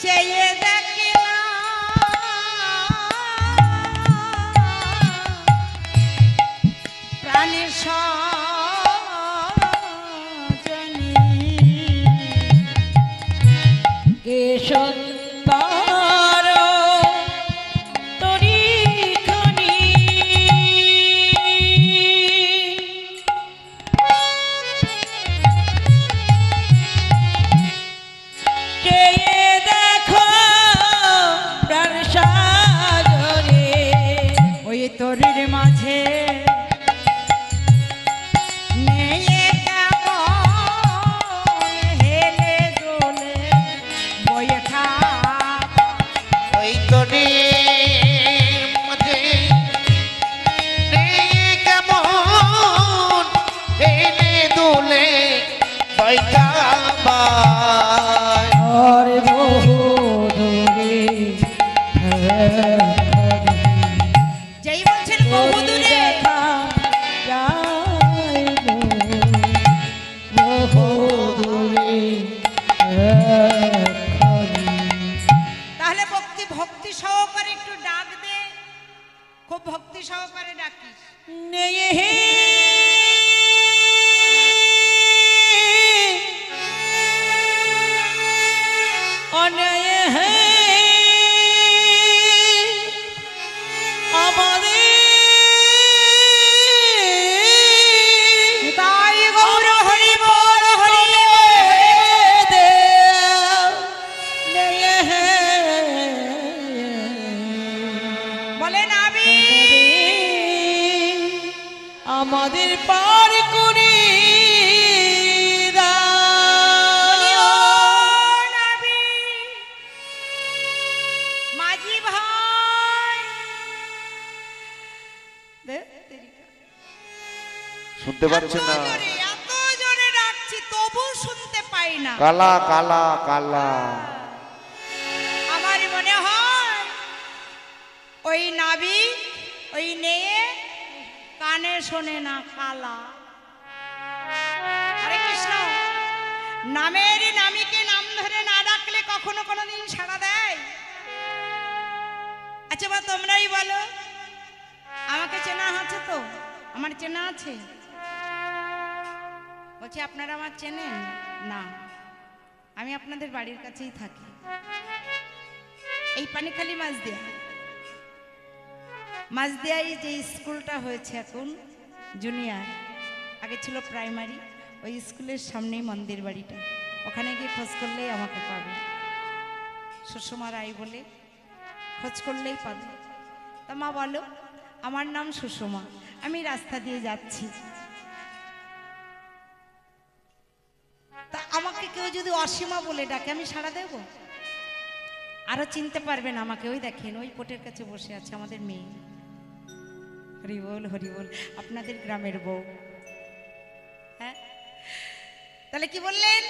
চেয়ে দেখি না প্রাণী সজনী। কে সুন্দর তরিখানি চেয়ে দেখো প্রাণ সাজরে। ওই তরির মাঝে নেয়ে কেমন হেলে দোলে বৈঠা। ওই তরির মধ্যে নেই কেমন হেলে দুলে বৈঠা পায়। আর বহু দূরে এখনি বহুদূরে। দেখা যায় গো বহুদূরে এখনি। তাহলে ভক্তি সহকারে একটু ডাক দে, খুব ভক্তি সহকারে ডাকিস। নেই অন্যায় হে আমাদের তাই গৌর হরি বল হরি বলে নাবি আমাদের পার করে মাঝি ভাই শুনতে পাচ্ছেন না? এত জোরে ডাকছি তবু শুনতে পাই না। কালা কালা কালা। আমার মনে হয় ওই নাবি ওই নেয়ে কানে শোনে না, কালা। হরে কৃষ্ণ, নামের নামীকে নাম ধরে না ডাকলে কখনো কোনোদিন সাড়া দেয়? আচ্ছা বা তোমরাই বলো, আমাকে চেনা আছে তো? আমার চেনা আছে? বলছি আপনারা আমার চেনেন না? আমি আপনাদের বাড়ির কাছেই থাকি, এই পানিখালি মাঝদিয়ায় যে স্কুলটা হয়েছে এখন জুনিয়র, আগে ছিল প্রাইমারি, ওই স্কুলের সামনেই মন্দির বাড়িটা। ওখানে গিয়ে খোঁজ করলেই আমাকে পাবে, সুষমা রায় বলে খোঁজ করলেই পাবে। তা মা বলো, আমার নাম সুষমা, আমি রাস্তা দিয়ে যাচ্ছি, তা আমাকে কেউ যদি অসীমা বলে ডাকে আমি সাড়া দেব? আরো চিনতে পারবেন আমাকে, ওই দেখেন ওই কোটের কাছে বসে আছে আমাদের মেয়ে। হরিবল হরিবল, আপনাদের গ্রামের বউ। হ্যাঁ, তাহলে কি বললেন?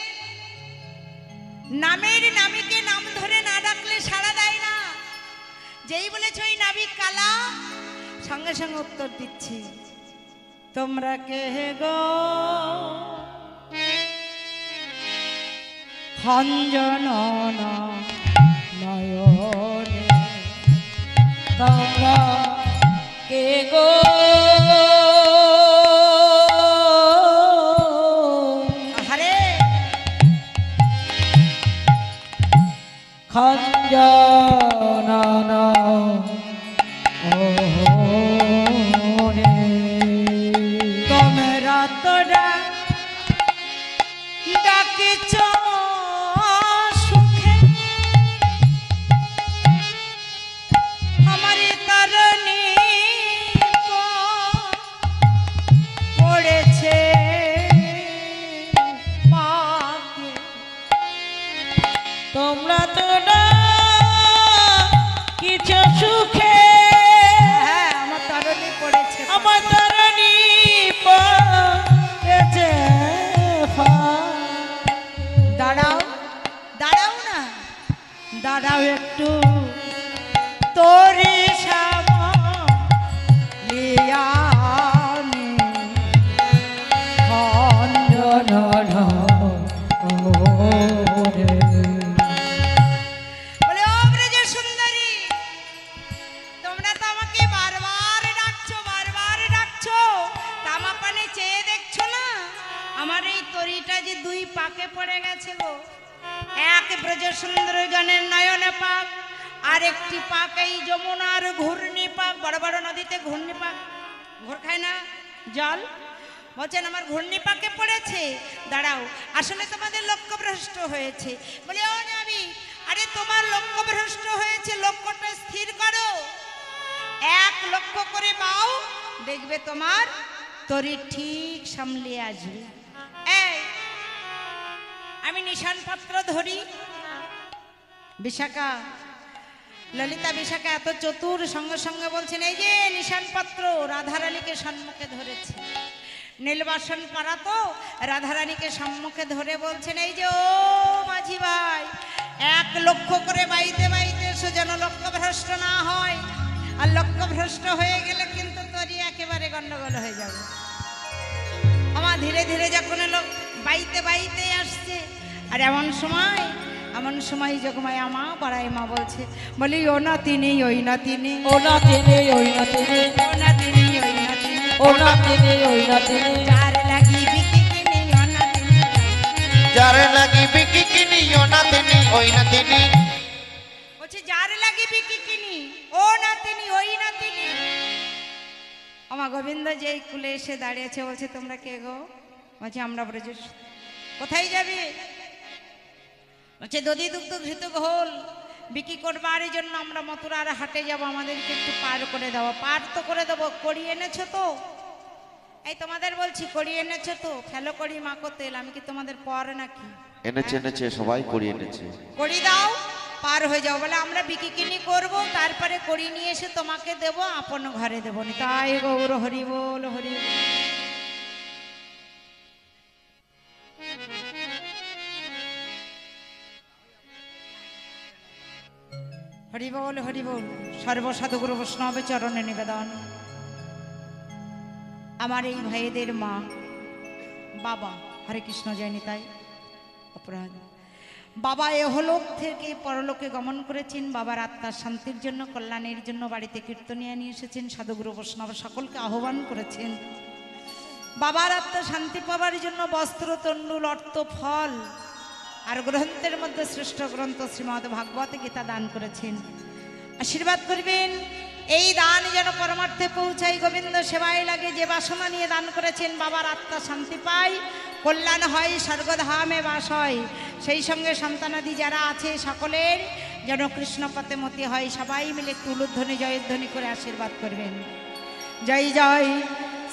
নামের নামীকে নাম ধরে না ডাকলে সাড়া দেয় না। যেই বলেছ ওই নাবিক কালা, সঙ্গে সঙ্গে উত্তর দিচ্ছি, তোমরা কে গো খঞ্জন নয়নে তোমরা কে গো আরে খঞ্জন তোমরা তোরা ডাকিছ সুখে, আমার তারণী পড়েছে পাকে। তোমরা তো না কিছু সুখে, হ্যাঁ, আমার তারণী পড়েছে। আমার তারানি পেয়েছে দাঁড়াও দাঁড়াও না, দাঁড়াও একটু, তোরে বলে ও ব্রজ সুন্দরী, তোমরা তো আমাকে বারবার ডাকছো, তামা পানে চেয়ে দেখছো না? আমার এই তরিটা যে দুই পাকে পড়ে গেছে গো। এক ব্রজ সুন্দর জনের নয়নে পাক, আর একটি পাক এই যমুনার ঘূর্ণি পাক। বড় বড় নদীতে ঘূর্ণি পাক ঘোর খায় না জল, বলছেন আমার ঘূর্ণি পাকে পড়েছে। দাঁড়াও, আসলে তোমাদের লক্ষ্য ভ্রষ্ট হয়েছে। বলে ও নাবি, আরে তোমার লক্ষ্য ভ্রষ্ট হয়েছে, লক্ষ্যটা স্থির করো, এক লক্ষ্য করে বাও, দেখবে তোমার তরি ঠিক সামলে আসবে। এই আমি নিশান পাত্র ধরি, বিশাখা ললিতা বিশাখা এত চতুর, সঙ্গে সঙ্গে বলছেন এই যে নিশান পাত্র রাধারানীকে সম্মুখে ধরেছে। নীলবাসন পাড়া তো রাধারানীকে সম্মুখে ধরে বলছেন এই যে ও মাঝি ভাই, এক লক্ষ্য করে বাইতে বাইতে সে যেন লক্ষ্য ভ্রষ্ট না হয়, আর লক্ষ্য ভ্রষ্ট হয়ে গেলে কিন্তু ধীরে ধীরে যখন এলো বাইতে বাইতে আসছে। আর এমন সময় যোগমায় মা বাড়ায় মা বলছে, বলি ও না তিনি ওই না তিনি, ও না তিনি ওই না তিনি, ও না তিনি ওই না তিনি, ও না তিনি ওই না তিনি, যার লাগি বিকি কিনি ও না তিনি, যার লাগি বিকি কিনি ও না তিনি ওই না তিনি, বলছে যার লাগি বিকি কিনি ও না তিনি ওই না তিনি। আমার গোবিন্দ যেই কুলে এসে দাঁড়িয়েছে বলছে, তোমরা কে গো? বলছে আমরা ব্রজ। কোথায় যাবে? বলছে দধি দুগ্ধ ঘৃত ঘোল বিক্রি করবার জন্য আমরা মথুরার হাটে যাব, আমাদেরকে একটু পার করে দাও। পার তো করে দেবো, কড়ি এনেছো তো? এই তোমাদের বলছি কড়ি এনেছো তো? ফেলো কড়ি মাখো তেল, আমি কি তোমাদের পর নাকি? এনেছে এনেছে সবাই করে এনেছে। কড়ি দাও, পার হয়ে যাও। বলে আমরা বিক্রি কিনি করবো, তারপরে কড়ি নিয়ে এসে তোমাকে দেব, আপন ঘরে দেবো নি। তাই গৌর হরি বল হরি বল। হরি বল হরি বল। সর্বসাধুগুরু বৈষ্ণবের চরণে নিবেদন। আমার এই ভাইদের মা বাবা, হরে কৃষ্ণ জয় নিতাই অপরাধ, বাবা এহলোক থেকে পরলোকে গমন করেছেন। বাবার আত্মার শান্তির জন্য, কল্যাণের জন্য বাড়িতে কীর্তনিয়া নিয়ে এসেছেন। সাধুগুরু বৈষ্ণব সকলকে আহ্বান করেছেন। বাবার আত্মা শান্তি পাওয়ার জন্য বস্ত্র, তণ্ডুল, অর্থ, ফল আর গ্রন্থের মধ্যে শ্রেষ্ঠ গ্রন্থ শ্রীমদ্ ভাগবত গীতা দান করেছেন। আশীর্বাদ করবেন এই দান যেন পরমার্থে পৌঁছায়, গোবিন্দ সেবায় লাগে। যে বাসনা নিয়ে দান করেছেন, বাবার আত্মা শান্তি পায়, কল্যাণ হয়, স্বর্গধামে বাস হয়। সেই সঙ্গে সন্তানাদি যারা আছে সকলের যেন কৃষ্ণপথে মতি হয়। সবাই মিলে একটু উলুধ্বনি জয়ধ্বনি করে আশীর্বাদ করবেন। জয় জয়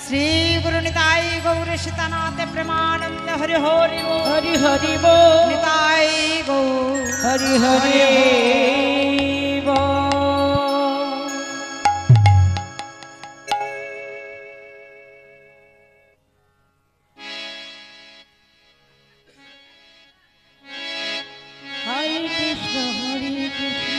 শ্রী গুরু নিতাই গৌর সীতানাথে প্রেমানন্দ হরি হরি বল। হরি হরি বল, নিতাই গৌর হরি হরি বল। হরে কৃষ্ণ হরে কৃষ্ণ,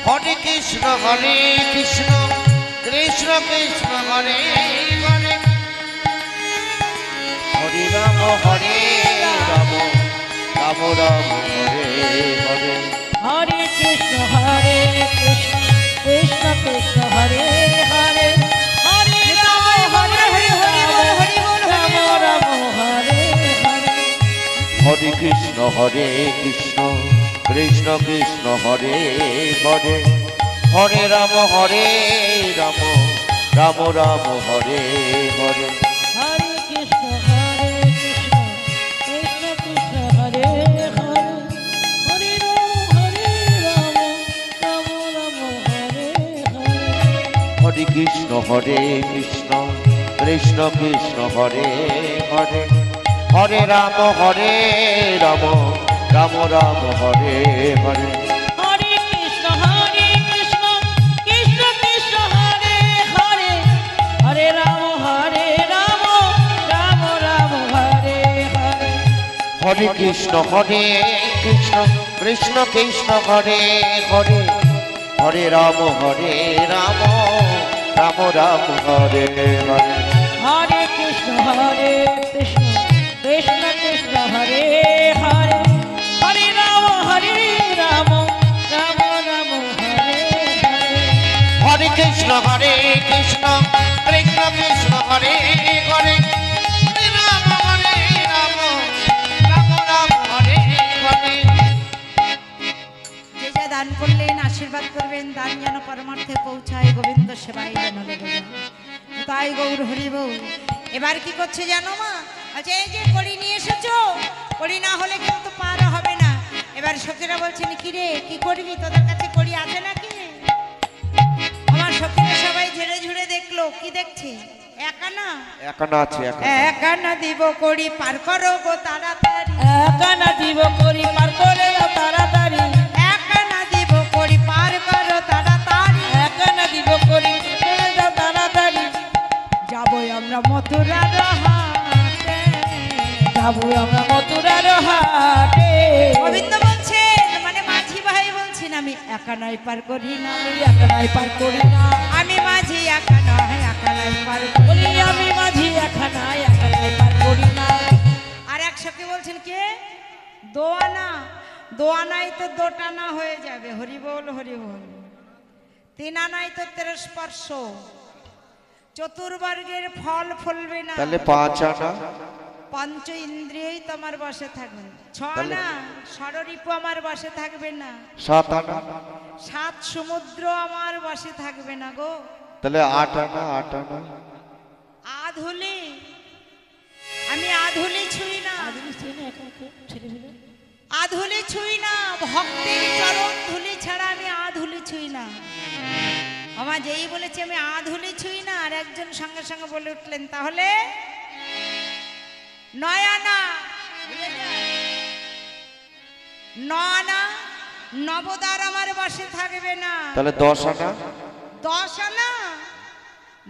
হরে কৃষ্ণ হরে কৃষ্ণ, কৃষ্ণ কৃষ্ণ হরে হরে, হরে রাম হরে রাম, রাম রাম হরে হরে। হরে কৃষ্ণ কৃষ্ণ কৃষ্ণ হরে হরে, হরে রাম রাম রাম হরে হরে। হরে কৃষ্ণ কৃষ্ণ কৃষ্ণ হরে হরে, হরে রাম হরে রাম, রাম রাম হরে হরে। হরে কৃষ্ণ কৃষ্ণ কৃষ্ণ হরে হরে, হরে রাম রাম রাম হরে হরে। হরে কৃষ্ণ কৃষ্ণ কৃষ্ণ কৃষ্ণ হরে হরে, হরে রাম রাম রাম হরে হরে। হরে কৃষ্ণ কৃষ্ণ কৃষ্ণ হরে হরে, হরে রাম রাম রাম হরে হরে। হরে কৃষ্ণ কৃষ্ণ কৃষ্ণ হরে হরে, হরে রাম রাম রাম হরে হরে। হরে কৃষ্ণ কৃষ্ণ কৃষ্ণ হরে হরে, হরে রাম রাম রাম হরে হরে। হরে কৃষ্ণ কৃষ্ণ কৃষ্ণ হরে হরে, হরে রাম রাম রাম হরে হরে। হরে কৃষ্ণ কৃষ্ণ কৃষ্ণ হরে হরে, হরে রাম রাম হরে হরে। যে যা দান করলেন আশীর্বাদ করবেন, দান যেন পরমার্থে পৌঁছায়, গোবিন্দ সেবাই যেন লেগে যায়। তাই গৌর হরি বল। এবার কি করছে জানো মা? আচ্ছা এই যে কড়ি নিয়ে এসেছো, কড়ি না হলে কিন্তু পার হবে না। এবার সখীরা বলছেন, কি রে কি করবি, তোদের কাছে কড়ি আছে নাকি? আমার সখীরা সবাই ঝেড়ে ঝুড়ে দেখলো, কি দেখছে? একানা একানা আছে একানা। একানা দিব করি পার করো গো তাড়াতাড়ি একানা দিব করি পার করে দাও তাড়াতাড়ি একানা দিব করি পার করো তাড়াতাড়ি একানা দিব করি করে দাও তাড়াতাড়ি যাবো আমরা মথুরার হাটে যাবো আমরা মথুরার হাটে গোবিন্দ বলছেন মানে মাঝি ভাই বলছেন আমি একানাই পার করি না আমি একানাই পার করি না আমি মাঝি একানাই একানাই পার করি বলি আমি মাঝি একানাই একানাই পার করি না আর একশোকে বলছেন কে দোয়ানা দোয়ানাই তো দোটানা হয়ে যাবে হরি বল হরি বল তিন আনাই তো তেরো স্পর্শ চতুর্বর্গের ফল ফলবে না তাহলে 5 আনা পঞ্চ ইন্দ্রিয়ই তোমার বসে থাকবে না। ছ আনা ষড়রিপু আমার বসে থাকবে না 7 আনা 7 সমুদ্র আমার বসে থাকবে না গো তাহলে 8 আনা 8 আনা আধুলি আমি আধুলি ছুঁই না আধুলি ছুঁই না ভক্তের চরণ ধুলি ছাড়া আমি আধুলি ছুঁই না আমার যেই বলেছে আমি আধুলি ছুঁই না আর একজন সঙ্গে সঙ্গে বলে উঠলেন তাহলে 9 আনা 9 আনা নবদার আমার বসে থাকবে না তাহলে 10 আনা 10 আনা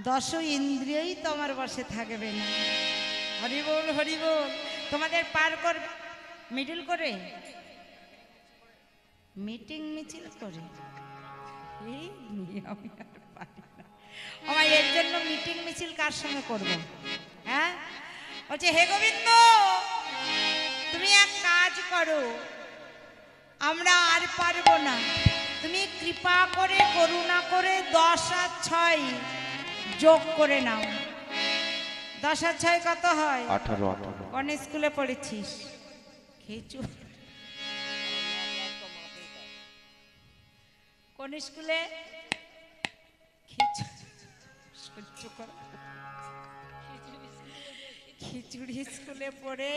10 ইন্দ্রিয়ই তোমার বসে থাকবে না হরি বল হরি বল তোমাদের পার কর মিডিল করে মিটিং মিছিল করে এই নিয়ে আমি আর পারি না আমার এর জন্য মিটিং মিছিল কার সঙ্গে করব হ্যাঁ বলছে হে গোবিন্দ তুমি এক কাজ করো আমরা আর পারবো না তুমি কৃপা করে করুণা করে 10 আর 6 যোগ করে নাও 10 আর 6 কত হয় 18 কোন স্কুলে পড়েছিস খেচু কোন স্কুলে খিচুড়ি স্কুলে পড়ে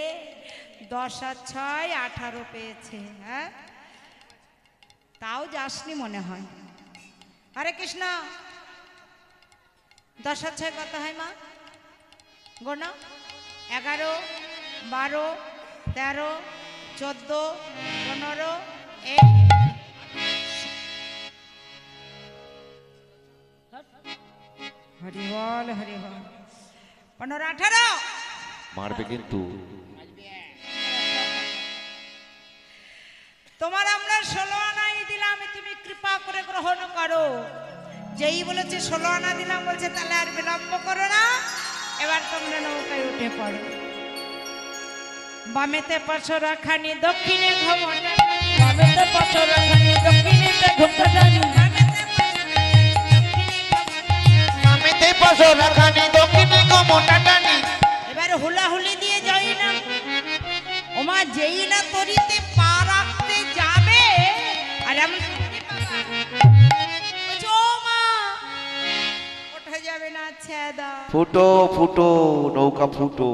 10 আর 6 18 পেয়েছে হ্যাঁ তাও যাসনি মনে হয় হরে কৃষ্ণ 10 আর 6 কত হয় মা গোনা 11 12 13 14 15 এই হরি বল 15 18 মারবে কিন্তু তোমার আমরা 16 আনাই দিলাম তুমি কৃপা করে গ্রহণ করো যেই বলেছে 16 আনা দিলাম বলছে তাহলে আর বিলম্ব করো না এবার তোমরা নৌকায় উঠে পড়ো বামেতে পাশরা খানি দক্ষিণে ঘমটা বামেতে পাথর খানি দক্ষিণেতে ঘুমটা জানি আমিতে পাশরা খানি দক্ষিণে কমটা টানি এবার হুলাহুলি দিয়ে যাই না ওমা যেই না তরিতে পা রাখতে যাবে আর এমন বলছে, ও মা ওঠা যাবে না ছেদা ফুটো ফুটো নৌকা ফুটো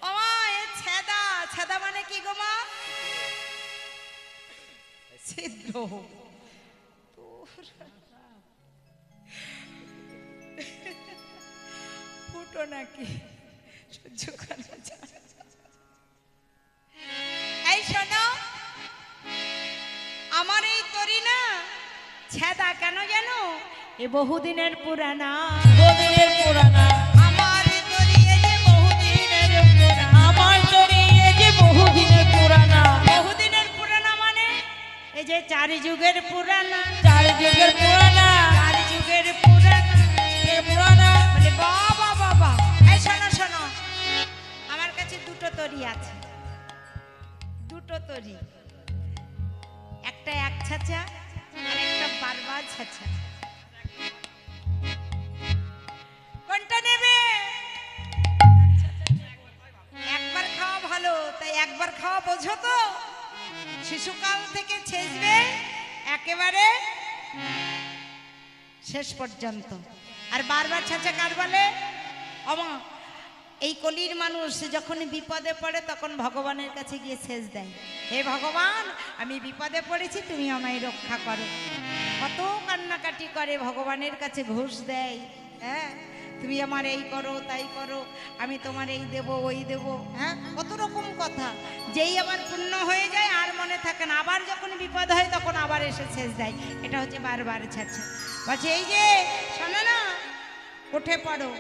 ও মা এ ছেদা ছেদা মানে কি গো মা ছিদ্র ফুটো নাকি সহ্য করা যায় এই শোনো আমার এই তরি না ছেদা কেন জানো এ বহুদিনের পুরানা বহুদিনের পুরানা আমার এই তরি এই যে বহুদিনের পুরানা আমার তরি এই যে বহুদিনের পুরানা বহুদিনের পুরানা মানে এই যে 4 যুগের পুরানা 4 যুগের পুরানা 4 যুগের পুরানা এর পুরানা বলে বাবা বাবা এই শোনো শোনো আমার কাছে দুটো তরি আছে দুটো তরি একটা এক ছাঁচা আর একটা বারবার ছাঁচা কোনটা নেবে একবার খাওয়া ভালো তাই একবার খাওয়া বোঝো তো শিশুকাল থেকে ছেঁচবে একেবারে শেষ পর্যন্ত আর বারবার ছাঁচা কার বলে অমা এই কলির মানুষ যখন বিপদে পড়ে তখন ভগবানের কাছে গিয়ে সেচ দেয় হে ভগবান আমি বিপদে পড়েছি তুমি আমায় রক্ষা করো কত কান্নাকাটি করে, ভগবানের কাছে ঘুষ দেয়। হ্যাঁ, তুমি আমার এই করো তাই করো, আমি তোমার এই দেব ওই দেব, হ্যাঁ কত রকম কথা। যেই আবার পূর্ণ হয়ে যায় আর মনে থাকে না, আবার যখন বিপদ হয় তখন আবার এসে শেষ দেয়। এটা হচ্ছে বারবার ছাড়ছে। বলছে এই যে শোনো না, উঠে পড়ো।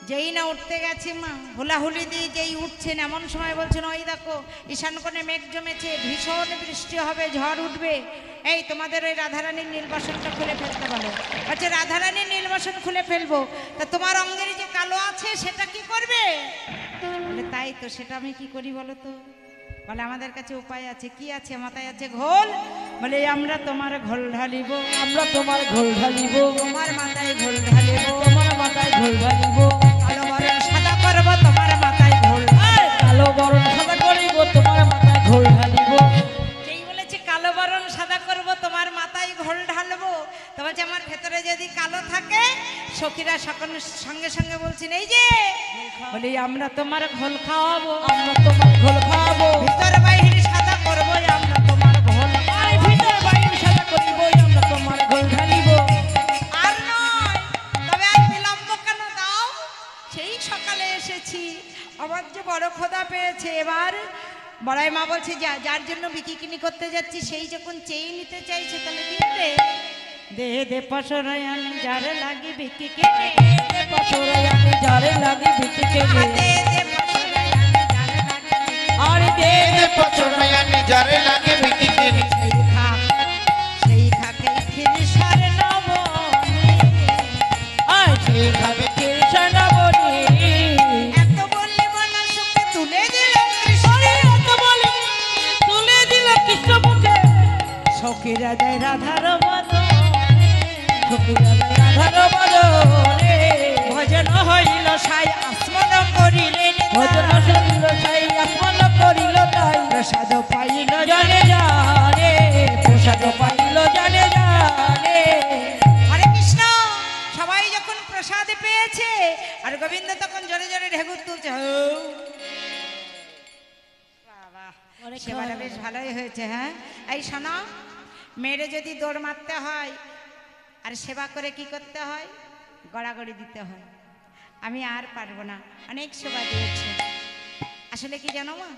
যেই না উঠতে গেছে মা, হুলাহুলি দিয়ে যেই উঠছেন এমন সময় বলছেন ওই দেখো ঈশান কোণে মেঘ জমেছে, ভীষণ বৃষ্টি হবে, ঝড় উঠবে। এই তোমাদের ওই রাধারানীর নীলবাসনটা খুলে ফেলতে বলো। আচ্ছা রাধারানীর নীলবাসন খুলে ফেলবো, তা তোমার অঙ্গের যে কালো আছে সেটা কি করবে? বলে তাই তো, সেটা আমি কি করি বলো তো? বলে আমাদের কাছে উপায় আছে। কি আছে? মাথায় আছে ঘোল। বলে আমরা তোমার ঘোল ঢালিব, আমরা তোমার ঘোল ঢালিব, তোমার মাথায় ঘোল ঢালিব, তোমার মাথায় ঘোল ঢালিব, কালো বরণ সাদা করব তোমার মাথায় ঘোল। কালো বরণ সাদা করিব, তোমার মাথায় ঘোল ঢালিব। যেই বলেছে কালো বরণ সাদা করব তোমার মাথায় ঘোল ঢালবো, তো বলছে আমার ভেতরে যদি কালো থাকে, সখীরা সঙ্গে সঙ্গে বলছেন এই যে বলি আমরা তোমার ঘোল খাওয়াবো, আমরা তোমার ঘোল খাওয়াবো, ভিতর বাহির সাদা করবো আমরা তোমার ঘোল। আর ভিতর বাইরে সাদা করিব, আমরা তোমার ঘোল ঢালিব। আর নয়, তবে আর বিলম্ব কেন দাও? সেই সকালে এসেছি, আমার যে বড় ক্ষুধা পেয়েছে। এবার বড়াই মা বলছে যার জন্য বিকিকিনি করতে যাচ্ছি সেই যখন চেয়ে নিতে চাইছে, তাহলে দিয়ে দে। দে দে পশরায়ান যারে লাগি বিকিকিনি, বছরে আমি যারে লাগি বিটিকে দে দে পশরায়ান যারে লাগি বিকিকিনি। আর দে দে পছরয়ানি যারে লাগে বিকিনি সেই খাকে খিরি সারে নবনী। আর সেই খাবে কৃষ্ণ বলি, এত বললি মনা সুখে তুলে দিল কৃষ্ণ, এত বলি তুলে দিল কৃষ্ণ মুখে। সখীরা দেয় রাধার বদনে, রাধার বদনে ভজন হইল সাই আসমান করিলেন ভজন শুনিল সাই আপন করিল তাই, প্রসাদ পাইল জানে জানে প্রসাদ পাইল জানে জানে। হরে কৃষ্ণ। সবাই যখন প্রসাদ পেয়েছে আর গোবিন্দ তখন জোরে জোরে ঢেকুর তুলছে। বাবা, সেবাটা বেশ ভালোই হয়েছে। হ্যাঁ এই শোনো, মেরে যদি দৌড় মারতে হয় আর সেবা করে কি করতে হয়? গড়াগড়ি দিতে হয়। আমি আর পারবো না, অনেক সেবা দিয়েছি। আসলে কি জানো মা,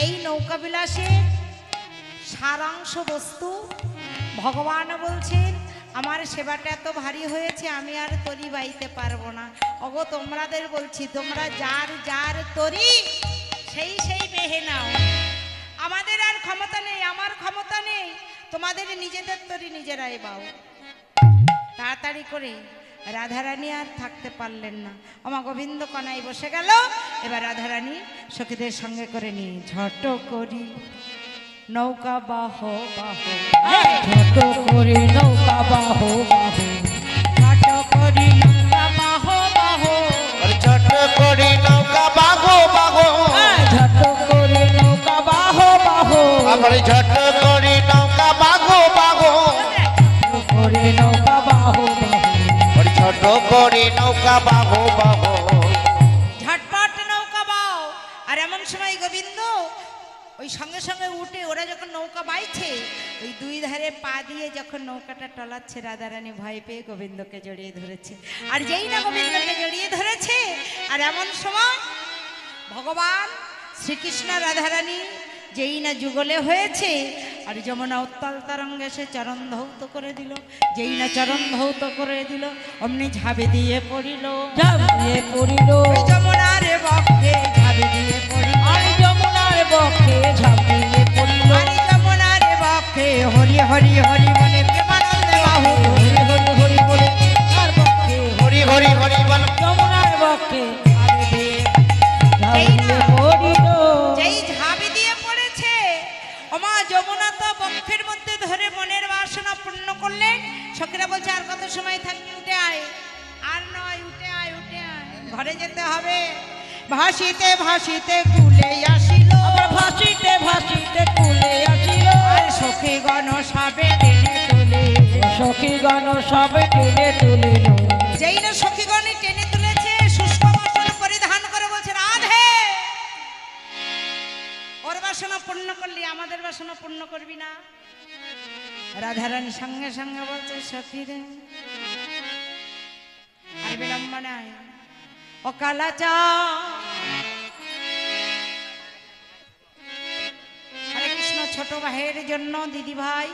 এই নৌকা বিলাসের সারাংশ বস্তু ভগবান বলছেন আমার সেবাটা এত ভারী হয়েছে আমি আর তরি বাইতে পারবো না। ওগো তোমাদের বলছি, তোমরা যার যার তরি সেই সেই বেহে নাও। আমাদের আর ক্ষমতা নেই, আমার ক্ষমতা নেই, তোমাদের নিজেদের তরি নিজেরাই বাও। তাড়াতাড়ি করে রাধারানী আর থাকতে পারলেন না, আমা গোবিন্দ কনাই বসে গেল। এবার রাধারানী সখীদের সঙ্গে করে নিয়ে ঝট করি নৌকা বাহ বাহ, ছোট করে নৌকা বাহো বাহো, ঝট করি নৌকা বাহ বাহ, ছোট করি নৌকা বাগো বাগো ছোট করে নৌকা বাহো বাহো, আবার ছোট করি নৌকা বাগো বাগো করে নৌকা বাহো বাহো, ছোট করি নৌকা বাগো বাগো ঝটপট নৌকা বাও। আর এমন সময় গোবিন্দ ওই সঙ্গে সঙ্গে উঠে, ওরা যখন নৌকা বাইছে ওই দুই ধারে পা দিয়ে যখন নৌকাটা টলাচ্ছে, রাধারানী ভয় পেয়ে গোবিন্দকে জড়িয়ে ধরেছে। আর যেই না গোবিন্দকে জড়িয়ে ধরেছে, আর এমন সময় ভগবান শ্রীকৃষ্ণ রাধারানী যেই না যুগলে হয়েছে, আর যমুনা উত্তাল তরঙ্গে সে চরণ ধৌত করে দিল। যেই না চরণ ধৌত করে দিল, অমনি ঝাঁপে দিয়ে পড়িল, ঝাঁপিয়ে পড়িল, ওই যমুনার বক্ষে ঝাঁপে দিয়ে পড়িল, আর যমুনার বক্ষে ঝাঁপিয়ে পড়িল, আর যমুনার বক্ষে হরি হরি হরি বলে প্রেমানন্দে বাহু হরি হরি হরি বলে তার বক্ষে হরি হরি হরি বল যমুনার বক্ষে ঝাঁপে দিয়ে ঝাঁপিয়ে পড়িল। যেই ঝাঁপে দিয়ে পড়েছে, ওমা যমুনা তো বক্ষের মধ্যে ধরে মনের বাসনা পূর্ণ করলেন। সখীরা বলছে আর কত সময় থাকবি, উঠে আয়। আর নয়, উঠে আয় উঠে আয়, ঘরে যেতে হবে। ভাসিতে ভাসিতে কুলে আসিল, আবার ভাসিতে ভাসিতে কুলে আসিল, আর সখীগণ সবে টেনে তোলে। সখীগণ সবে টেনে তুলিল, যেই না সখীগণে টেনে তুলেছে, শুষ্ক বস্ত্র পরিধান করে বলছে রাধে, ওর বাসনা পূর্ণ করলি, আমাদের বাসনা পূর্ণ করবি না? রাধারানী সঙ্গে সঙ্গে বলছে সখী রে আর বিলম্ব নাই ও কালাচা হরে কৃষ্ণ ছোট ভাইয়ের জন্য দিদি ভাই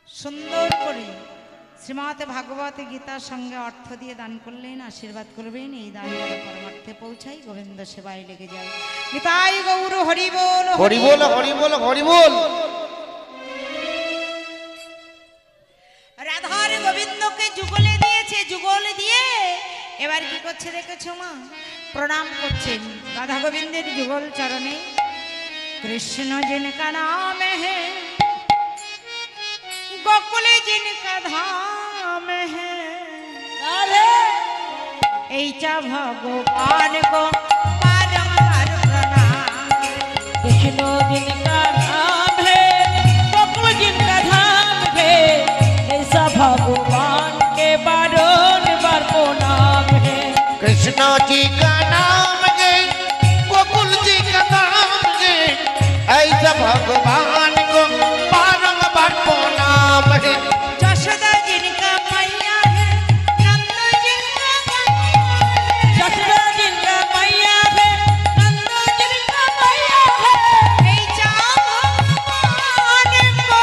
সুন্দর করে শ্রীমতে ভাগবত গীতার সঙ্গে অর্থ দিয়ে দান করলেন আশীর্বাদ করবেন এই দান দ্বারা পরমার্থে পৌঁছাই গোবিন্দ সেবায় লেগে যায় গীতাই গৌর হরি বল হরি বল হরি বল হরি বল। রাধার গোবিন্দকে যুগলে দিয়েছে যুগল দিয়ে এবার কি করছে দেখেছো মা প্রণাম করছেন রাধা গোবিন্দের যুগল চরণে कृष्ण जिनका नाम है गोकुल जिनका धाम है ऐचा भगवान को बारंबार प्रणाम कृष्ण जिनका नाम है गोकुल जिनका धाम है ऐसा भगवान के बारंबार प्रणाम है कृष्ण जी का नाम है गोकुल जी का नाम है ऐसा भगवान को बारंबार प्रणाम है। यशोदा जिनका मैया है नंद जिनका जसरा जिनका मैया है नंद जिनका मैया है ऐचा भगवान को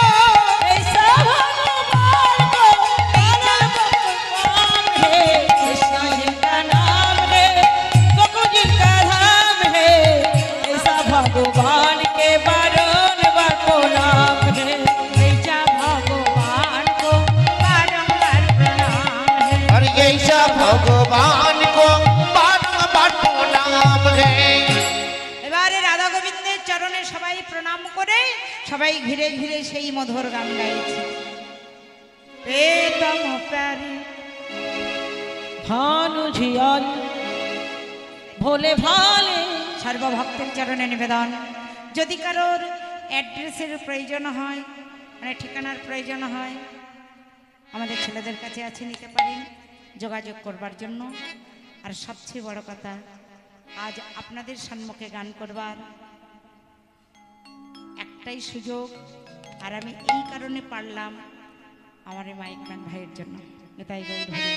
ऐसा भगवान को भगवान है कृष्ण जिनका नाम है गोकुल जिनका धाम है ऐसा भगवान के बारंबार प्रणाम है ऐचा भगवान को बारंबार प्रणाम है और ऐसा भगवान को बारंबार प्रणाम है। এবারে রাধা গোবিন্দের চরণে সবাই প্রণাম করে সবাই ঘিরে ঘিরে সেই মধুর গান গাইছে প্রেতম প্যারি भानु झियाल भोले भाले সর্বভক্তের চরণে নিবেদন যদি কারোর অ্যাড্রেসের প্রয়োজন হয় মানে ঠিকানার প্রয়োজন হয় আমাদের ছেলেদের কাছে আছে নিতে পারেন যোগাযোগ করবার জন্য আর সবচেয়ে বড় কথা আজ আপনাদের সম্মুখে গান করবার একটাই সুযোগ আর আমি এই কারণে পারলাম আমার এই মাইকম্যান ভাইয়ের জন্য নেতাই গৌর হরি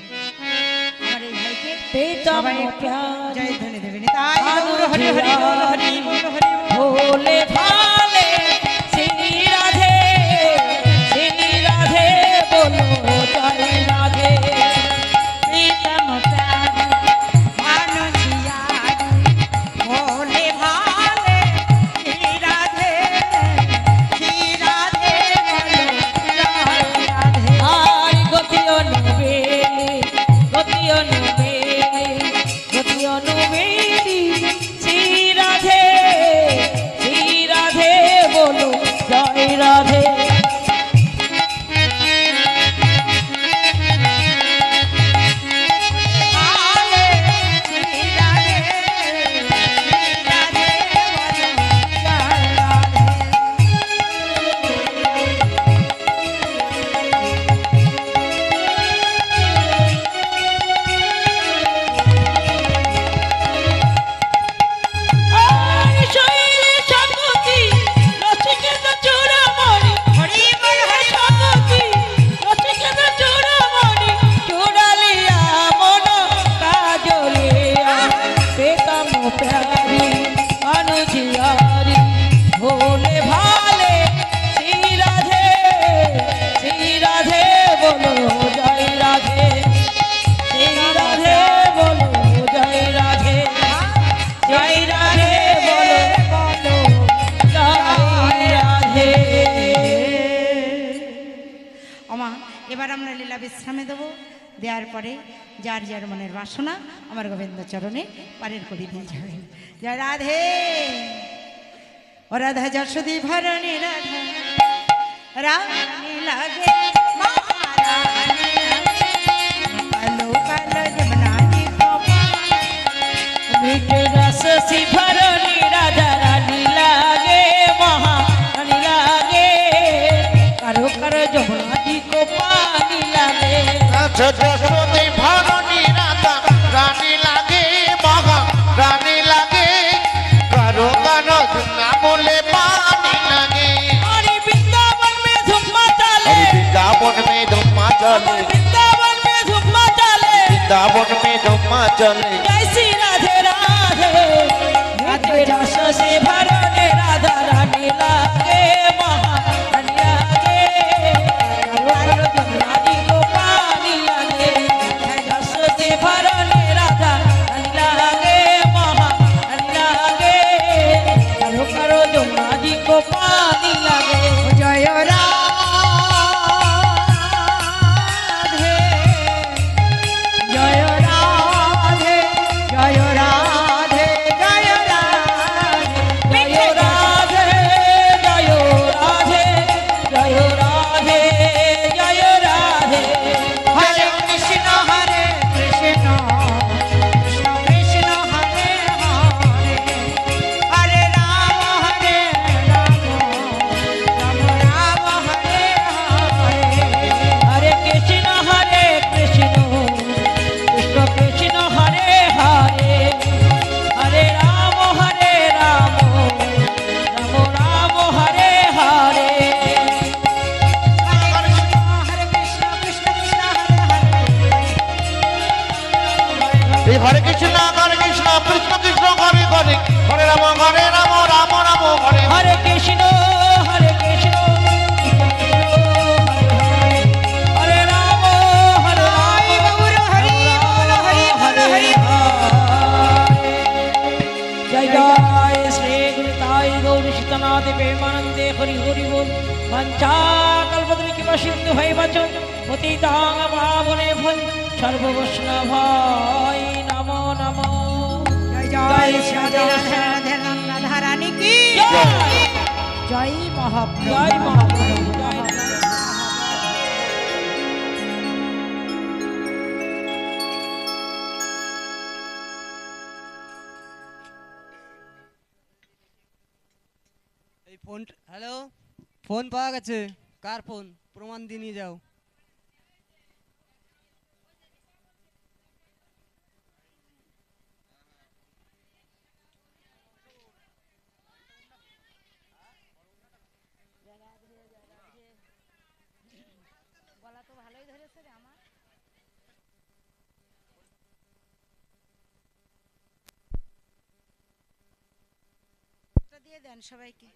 আমার এই ভাইকে प्रीतम সবাই একটু प्यारे জয় ধ্বনি দেবে নিতাই গৌর হরি হরি বল হরি বল হরি বল। भोले भाले श्री राधे बोलो जय राधे प्रीतम प्यारी भानु जियारी भोले भाले श्री राधे बोलो जय राधे आई गोतियों नुबेली श्री राधे बोलो जय राधे भाले श्री राधे बोलो जय राधे आई शैले शकुती रसिकेन्द्र चूड़ामणि हरि बोल हरि शकुती रसिकेन्द्र चूड़ामणि चूड़ालिया मन काजलिया प्रीतम प्यारी अनुजियारी भोले भाले श्री राधे बोलो जय राधे श्री राधे बोलो जय राधे जय राधे बोलो जय राधे আমা এবার আমরা লীলা বিশ্রামে দেব দেওয়ার পরে যার যার মনের বাসনা আমার গোবিন্দ চরণে পারের করে দিয়ে যাবেন জয় রাধে ও রাধা যশোদী ভরণী রাধা রানী লাগে মহারানী লাগে কালো কালো যমুনা জি গোপাল मीठे रस सी भरनी राधा रानी लागे महारानी लागे करो करो जमुना जी को पानी लागे যশোদে ভরণী রাধা রানী লাগে মহা রানী লাগে কারো কারো না বলে পা चले वृंदावन में धुम्मा चले वृंदावन में धुम्मा चले कैसी राधे राधे राधे रस से भरने राधा रानी लागे महारानी लागे करो जमुना जी को पानी लागे रस से भरने राधा रानी लागे महारानी लागे करो जमुना जी को पानी लागे जय राधे जय राधे जय राधे जय राधे जय राधे जय राधे जय राधे जय राधे हरे कृष्ण कृष्ण कृष्ण हरे हरे हरे राम राम राम हरे हरे हरे कृष्ण कृष्ण कृष्ण हरे हरे हरे राम राम राम हरे हरे हरे कृष्ण कृष्ण कृष्ण हरे हरे हरे कृष्ण कृष्ण कृष्ण हरे हरे हरे राम राम राम हरे हरे कृष्ण हरे राम हरे जय जय श्री गुरुताई गौर शीतनाथ प्रेमानंदे हरि हरि बोल पंचा कल्पद्र की वशिष्ठ भय बचन पतितांग पावने भज सर्व वैष्णवाय नमो नमो जय जय श्री राधे राधा रानी की जय जय महाप्रभु जय महाप्रभु जय এই ফোন হ্যালো ফোন পাওয়া গেছে কার ফোন প্রমাণ দিয়ে নিয়ে যাও দিয়ে দেন সবাইকে